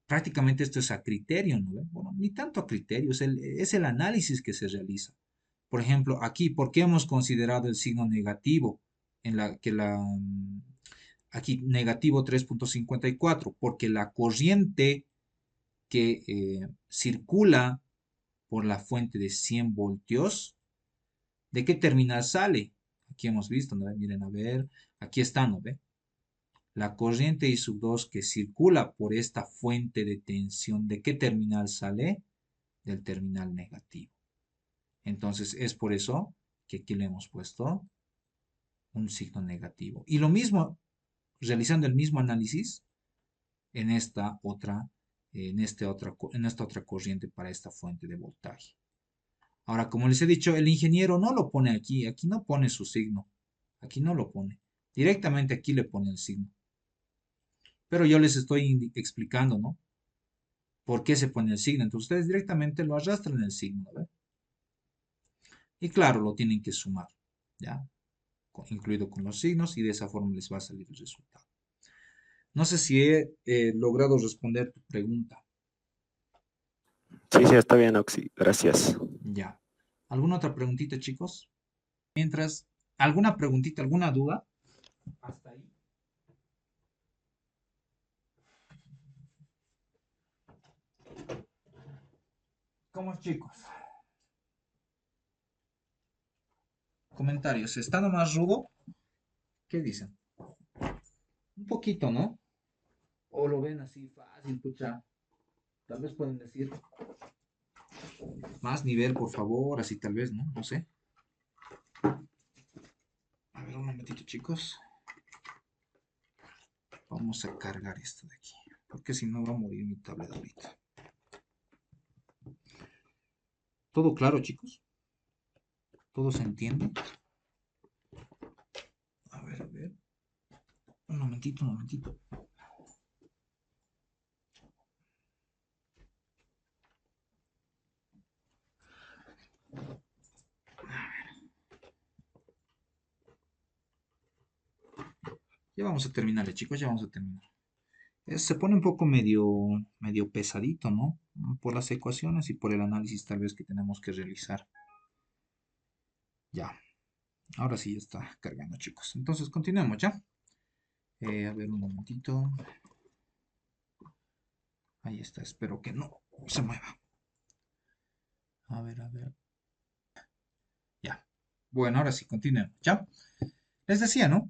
Prácticamente esto es a criterio, ¿no? Bueno, ni tanto a criterio, es el análisis que se realiza. Por ejemplo, aquí, ¿por qué hemos considerado el signo negativo en aquí negativo 3,54? Porque la corriente que circula por la fuente de 100 voltios, ¿de qué terminal sale? Aquí hemos visto, ¿no? Miren, a ver, aquí está, ¿no ve? La corriente I sub 2 que circula por esta fuente de tensión, ¿de qué terminal sale? Del terminal negativo. Entonces es por eso que aquí le hemos puesto un signo negativo. Y lo mismo, realizando el mismo análisis en esta otra corriente para esta fuente de voltaje. Ahora, como les he dicho, el ingeniero no lo pone aquí no pone su signo, aquí no lo pone. Directamente aquí le pone el signo. Pero yo les estoy explicando, ¿no? ¿Por qué se pone el signo? Entonces ustedes directamente lo arrastran el signo, ¿ve? Y claro, lo tienen que sumar, ¿ya? Incluido con los signos y de esa forma les va a salir el resultado. No sé si he logrado responder tu pregunta. Sí, sí, está bien, Auxi. Gracias. Ya. ¿Alguna otra preguntita, chicos? Mientras, ¿alguna preguntita, alguna duda? Hasta ahí. ¿Cómo es, chicos? Comentarios. ¿Está nomás rudo? ¿Qué dicen? Un poquito, ¿no? O lo ven así fácil, pucha. Tal vez pueden decir más nivel, por favor, así tal vez, ¿no? No sé. A ver, un momentito, chicos. Vamos a cargar esto de aquí. Porque si no va a morir mi tablet ahorita. ¿Todo claro, chicos? ¿Todo se entiende? A ver, a ver. un momentito. Ya vamos a terminar, chicos, ya vamos a terminar. Se pone un poco medio pesadito, ¿no? Por las ecuaciones y por el análisis tal vez que tenemos que realizar. Ya, ahora sí ya está cargando, chicos. Entonces, continuemos, ¿ya? A ver, un momentito. Ahí está, espero que no se mueva. A ver, a ver. Ya. Bueno, ahora sí, continuemos, ¿ya? Les decía, ¿no?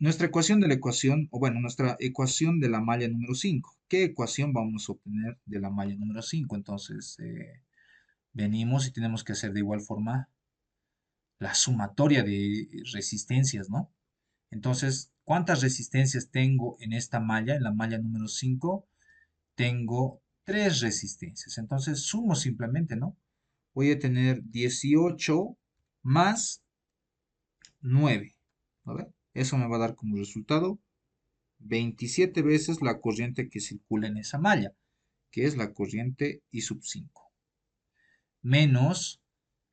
Nuestra ecuación de la ecuación, o bueno, nuestra ecuación de la malla número 5. ¿Qué ecuación vamos a obtener de la malla número 5? Entonces, venimos y tenemos que hacer de igual forma la sumatoria de resistencias, ¿no? Entonces, ¿cuántas resistencias tengo en esta malla, en la malla número 5? Tengo 3 resistencias. Entonces, sumo simplemente, ¿no? Voy a tener 18 más 9. ¿No ve? Eso me va a dar como resultado 27 veces la corriente que circula en esa malla, que es la corriente I sub 5, menos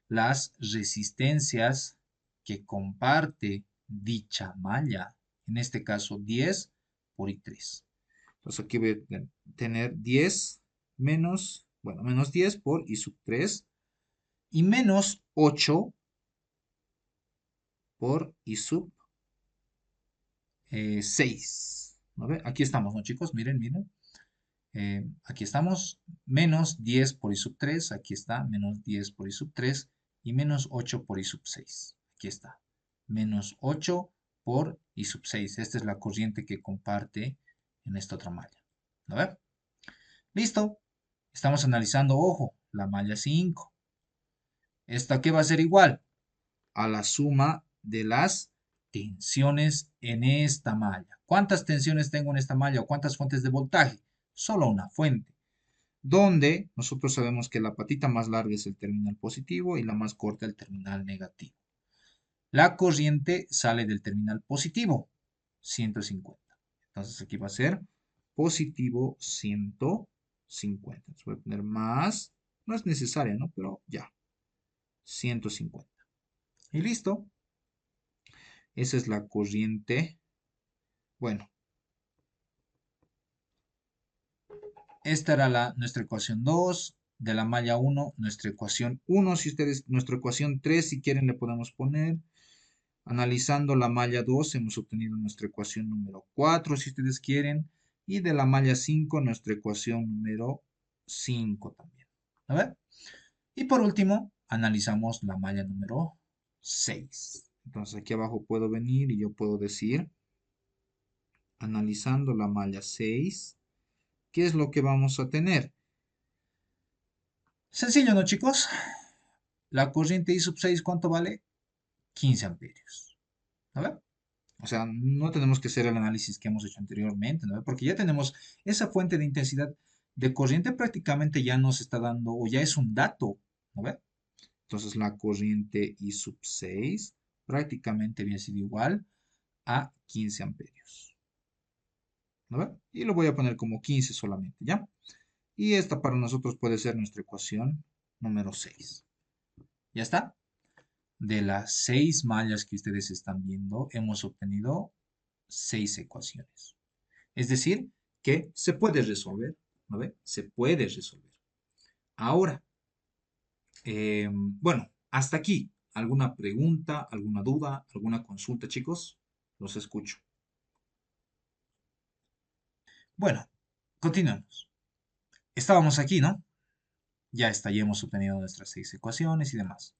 las resistencias que comparte dicha malla, en este caso 10 por I3. Entonces aquí voy a tener 10 menos, bueno, menos 10 por I sub 3 y menos 8 por I sub 6. ¿No ve? Aquí estamos, ¿no, chicos? Miren, miren. Aquí estamos, menos 10 por I sub 3, aquí está, menos 10 por I sub 3 y menos 8 por I sub 6. Aquí está, menos 8 por I sub 6. Esta es la corriente que comparte en esta otra malla. ¿No ve? Listo. Estamos analizando, ojo, la malla 5. ¿Esta qué va a ser igual? A la suma de las tensiones en esta malla. ¿Cuántas tensiones tengo en esta malla o cuántas fuentes de voltaje? Solo una fuente, donde nosotros sabemos que la patita más larga es el terminal positivo y la más corta el terminal negativo. La corriente sale del terminal positivo, 150. Entonces aquí va a ser positivo 150. Entonces voy a poner más, no es necesaria, ¿no? Pero ya, 150. Y listo. Esa es la corriente. Bueno, esta era nuestra ecuación 2, de la malla 1, nuestra ecuación 1, si ustedes, nuestra ecuación 3, si quieren le podemos poner. Analizando la malla 2 hemos obtenido nuestra ecuación número 4, si ustedes quieren. Y de la malla 5, nuestra ecuación número 5 también. ¿A ver? Y por último, analizamos la malla número 6. Entonces aquí abajo puedo venir y yo puedo decir, analizando la malla 6, ¿qué es lo que vamos a tener? Sencillo, ¿no, chicos? La corriente I sub 6, ¿cuánto vale? 15 amperios. ¿A ver? O sea, no tenemos que hacer el análisis que hemos hecho anteriormente, ¿no? Porque ya tenemos esa fuente de intensidad de corriente prácticamente ya nos está dando, o ya es un dato, ¿no ve? Entonces la corriente I sub 6 prácticamente había sido igual a 15 amperios. ¿No ve? Y lo voy a poner como 15 solamente, ¿ya? Y esta para nosotros puede ser nuestra ecuación número 6. ¿Ya está? De las 6 mallas que ustedes están viendo, hemos obtenido 6 ecuaciones. Es decir, que se puede resolver, ¿no ve? Se puede resolver. Ahora, bueno, hasta aquí. ¿Alguna pregunta, alguna duda, alguna consulta, chicos? Los escucho. Bueno, continuemos. Estábamos aquí, ¿no? Ya está, ya hemos obtenido nuestras 6 ecuaciones y demás.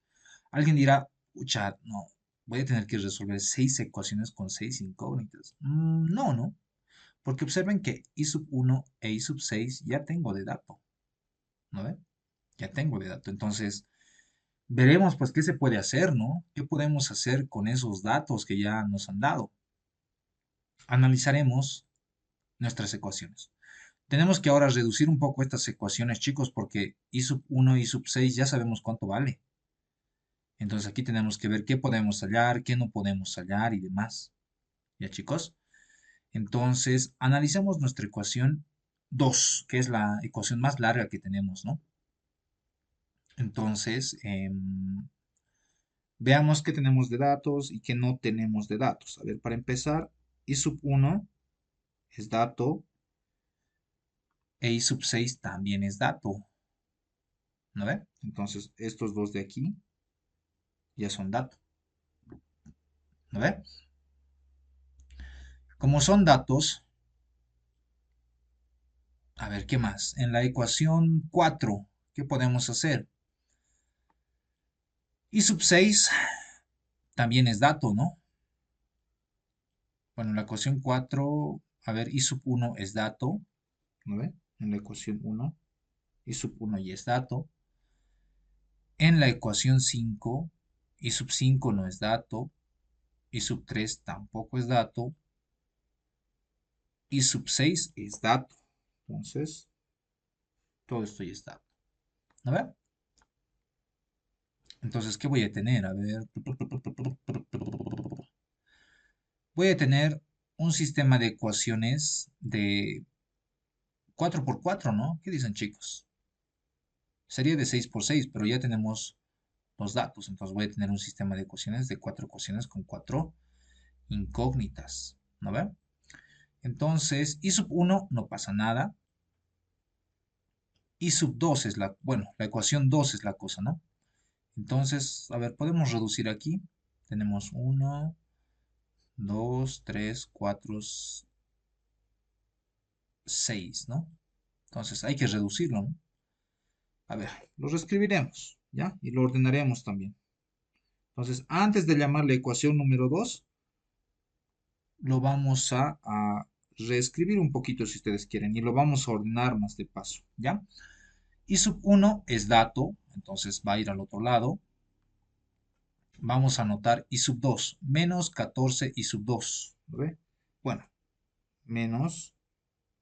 Alguien dirá, chat, no, voy a tener que resolver 6 ecuaciones con 6 incógnitas. No, no, porque observen que I sub 1 e I sub 6 ya tengo de dato, ¿no ven? Ya tengo de dato. Entonces, veremos pues qué se puede hacer, ¿no? ¿Qué podemos hacer con esos datos que ya nos han dado? Analizaremos nuestras ecuaciones. Tenemos que ahora reducir un poco estas ecuaciones, chicos, porque I sub 1 y I sub 6 ya sabemos cuánto vale. Entonces aquí tenemos que ver qué podemos hallar, qué no podemos hallar y demás. ¿Ya, chicos? Entonces, analicemos nuestra ecuación 2, que es la ecuación más larga que tenemos, ¿no? Entonces, veamos qué tenemos de datos y qué no tenemos de datos. A ver, para empezar, I sub 1 es dato e I sub 6 también es dato, ¿no ve? Entonces, estos dos de aquí ya son datos, ¿no ve? Como son datos, a ver, ¿qué más? En la ecuación 4, ¿qué podemos hacer? I sub 6 también es dato, ¿no? Bueno, en la ecuación 4, a ver, I sub 1 es dato, ¿no ve? En la ecuación 1, I sub 1 ya es dato. En la ecuación 5, I sub 5 no es dato, I sub 3 tampoco es dato, I sub 6 es dato. Entonces, todo esto ya es dato. ¿No ve? Entonces, ¿qué voy a tener? A ver. Voy a tener un sistema de ecuaciones de 4 por 4, ¿no? ¿Qué dicen, chicos? Sería de 6 por 6, pero ya tenemos los datos. Entonces voy a tener un sistema de ecuaciones de 4 ecuaciones con 4 incógnitas. ¿No ve? Entonces, I sub 1 no pasa nada. I sub 2 es la, bueno, la ecuación 2 es la cosa, ¿no? Entonces, a ver, podemos reducir aquí. Tenemos 1, 2, 3, 4, 6, ¿no? Entonces hay que reducirlo, ¿no? A ver, lo reescribiremos, ¿ya? Y lo ordenaremos también. Entonces, antes de llamar la ecuación número 2, lo vamos a reescribir un poquito si ustedes quieren y lo vamos a ordenar más de paso, ¿ya? I sub 1 es dato, entonces va a ir al otro lado. Vamos a anotar I sub 2, menos 14 I sub 2, ¿lo ve? Bueno, menos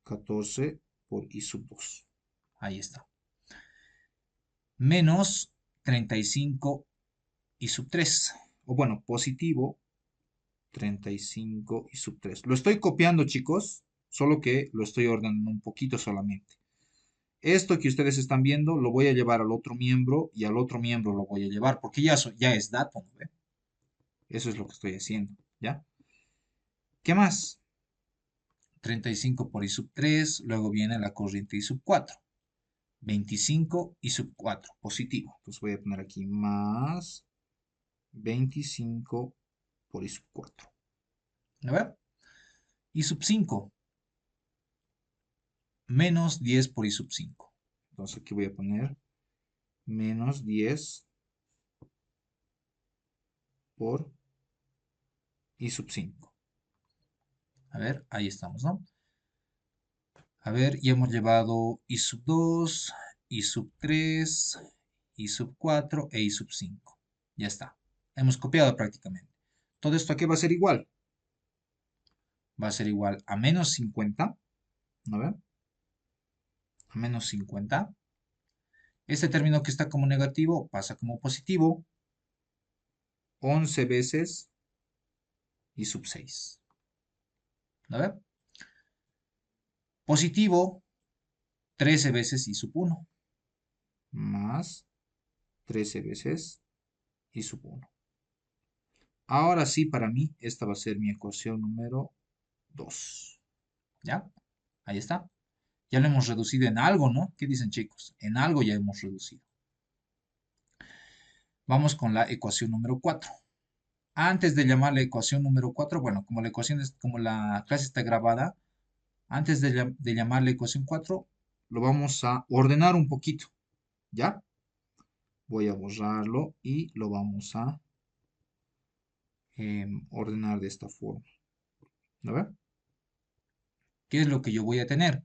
14 por I sub 2. Ahí está. Menos 35 I sub 3. O bueno, positivo 35 I sub 3. Lo estoy copiando, chicos, solo que lo estoy ordenando un poquito solamente. Esto que ustedes están viendo lo voy a llevar al otro miembro y al otro miembro lo voy a llevar porque ya es dato, ¿no ve? Eso es lo que estoy haciendo, ¿ya? ¿Qué más? 35 por I sub 3, luego viene la corriente I sub 4. 25 I sub 4, positivo. Entonces voy a poner aquí más 25 por I sub 4. ¿A ver? I sub 5, menos 10 por I sub 5. Entonces aquí voy a poner menos 10 por I sub 5. A ver, ahí estamos, ¿no? A ver, ya hemos llevado I sub 2, I sub 3, I sub 4 e I sub 5. Ya está. Hemos copiado prácticamente. Todo esto aquí va a ser igual. Va a ser igual a menos 50. ¿No ven? A menos 50. Este término que está como negativo pasa como positivo. 11 veces I sub 6. ¿No ven? Positivo 13 veces I sub 1. Más 13 veces I sub 1. Ahora sí, para mí, esta va a ser mi ecuación número 2. ¿Ya? Ahí está. Ya lo hemos reducido en algo, ¿no? ¿Qué dicen, chicos? En algo ya hemos reducido. Vamos con la ecuación número 4. Antes de llamar la ecuación número 4, bueno, como la ecuación es, como la clase está grabada, antes de llamar la ecuación 4, lo vamos a ordenar un poquito. ¿Ya? Voy a borrarlo y lo vamos a ordenar de esta forma. ¿No ve? ¿Qué es lo que yo voy a tener?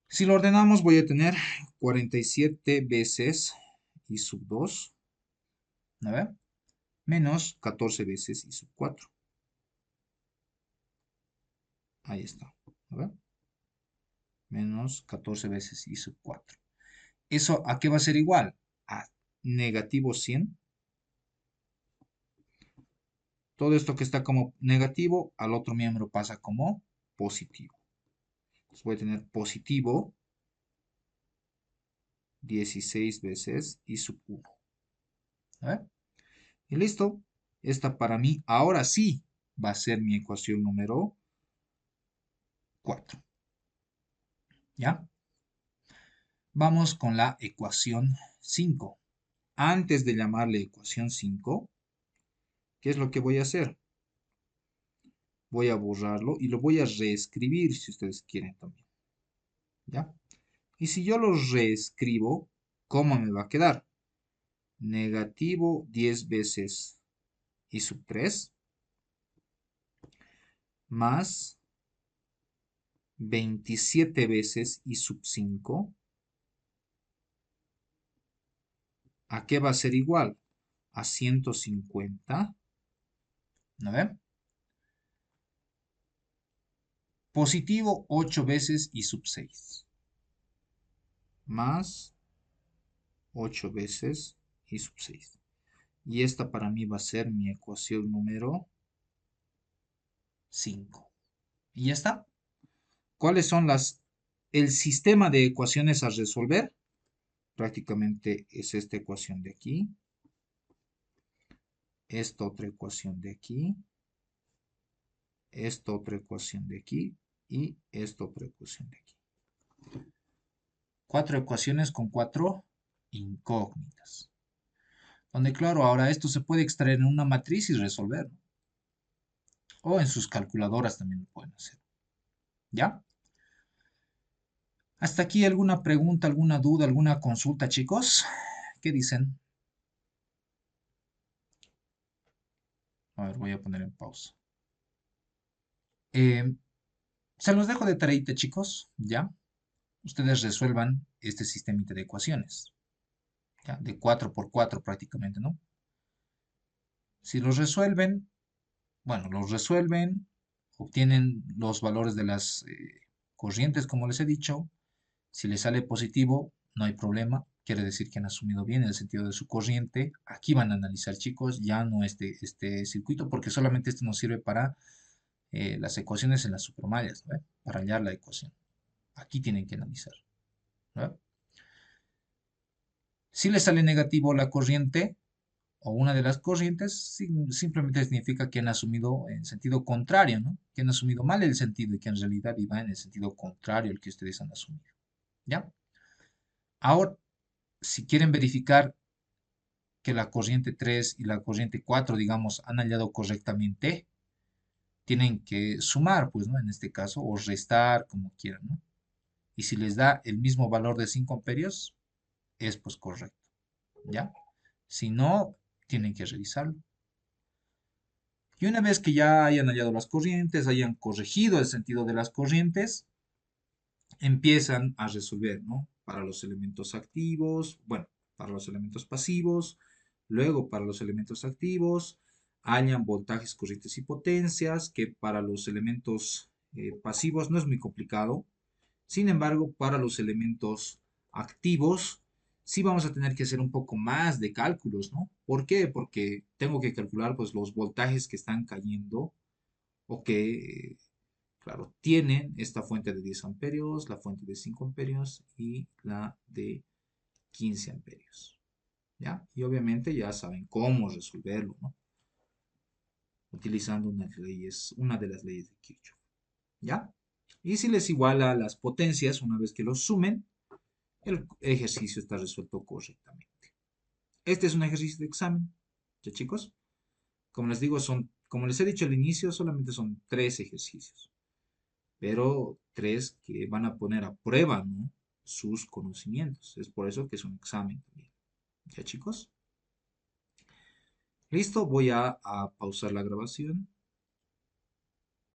Si lo ordenamos, voy a tener 47 veces I sub 2, ¿no ve? Menos 14 veces I sub 4. Ahí está, ¿no ve? Menos 14 veces I sub 4. ¿Eso a qué va a ser igual? A negativo 100. Todo esto que está como negativo, al otro miembro pasa como positivo. Entonces voy a tener positivo 16 veces y sub 1. A ver. Y listo. Esta para mí, ahora sí, va a ser mi ecuación número 4. ¿Ya? Vamos con la ecuación 5. Antes de llamarle ecuación 5, ¿qué es lo que voy a hacer? Voy a borrarlo y lo voy a reescribir si ustedes quieren también. ¿Ya? Y si yo lo reescribo, ¿cómo me va a quedar? Negativo 10 veces y sub 3 más 27 veces y sub 5. ¿A qué va a ser igual? A 150. ¿No ven? Positivo 8 veces y sub 6. Más 8 veces y sub 6. Y esta para mí va a ser mi ecuación número 5. Y ya está. ¿Cuáles son el sistema de ecuaciones a resolver? Prácticamente es esta ecuación de aquí, esta otra ecuación de aquí, esta otra ecuación de aquí y esta otra ecuación de aquí. 4 ecuaciones con 4 incógnitas. Donde claro, ahora esto se puede extraer en una matriz y resolver, ¿no? O en sus calculadoras también lo pueden hacer. ¿Ya? ¿Hasta aquí alguna pregunta, alguna duda, alguna consulta, chicos? ¿Qué dicen? A ver, voy a poner en pausa. Eh, Se los dejo de tareita, chicos, ¿ya? Ustedes resuelvan este sistemita de ecuaciones, ¿ya? De 4 por 4 prácticamente, ¿no? Si los resuelven, bueno, los resuelven, obtienen los valores de las corrientes, como les he dicho. Si les sale positivo, no hay problema. Quiere decir que han asumido bien el sentido de su corriente. Aquí van a analizar, chicos, ya no este circuito, porque solamente este nos sirve para las ecuaciones en las supermallas, ¿no? Para hallar la ecuación. Aquí tienen que analizar, ¿no? Si les sale negativo la corriente o una de las corrientes, simplemente significa que han asumido en sentido contrario, ¿no? Que han asumido mal el sentido y que en realidad iba en el sentido contrario al que ustedes han asumido, ¿ya? Ahora, si quieren verificar que la corriente 3 y la corriente 4, digamos, han hallado correctamente, tienen que sumar, pues, ¿no? En este caso, o restar, como quieran, ¿no? Y si les da el mismo valor de 5 amperios, es pues correcto, ¿ya? Si no, tienen que revisarlo. Y una vez que ya hayan hallado las corrientes, hayan corregido el sentido de las corrientes, empiezan a resolver, ¿no? Para los elementos activos, bueno, para los elementos pasivos, luego para los elementos activos, hallan voltajes, corrientes y potencias, que para los elementos pasivos no es muy complicado. Sin embargo, para los elementos activos, sí vamos a tener que hacer un poco más de cálculos, ¿no? ¿Por qué? Porque tengo que calcular pues los voltajes que están cayendo o que, claro, tienen esta fuente de 10 amperios, la fuente de 5 amperios y la de 15 amperios, ¿ya? Y obviamente ya saben cómo resolverlo, ¿no? Utilizando una de las leyes de Kirchhoff, ¿ya? Y si les iguala las potencias, una vez que los sumen, el ejercicio está resuelto correctamente. Este es un ejercicio de examen, ¿ya chicos? Como les digo, como les he dicho al inicio, solamente son 3 ejercicios, pero 3 que van a poner a prueba, ¿no? Sus conocimientos. Es por eso que es un examen también. ¿Ya chicos? Listo, voy a pausar la grabación.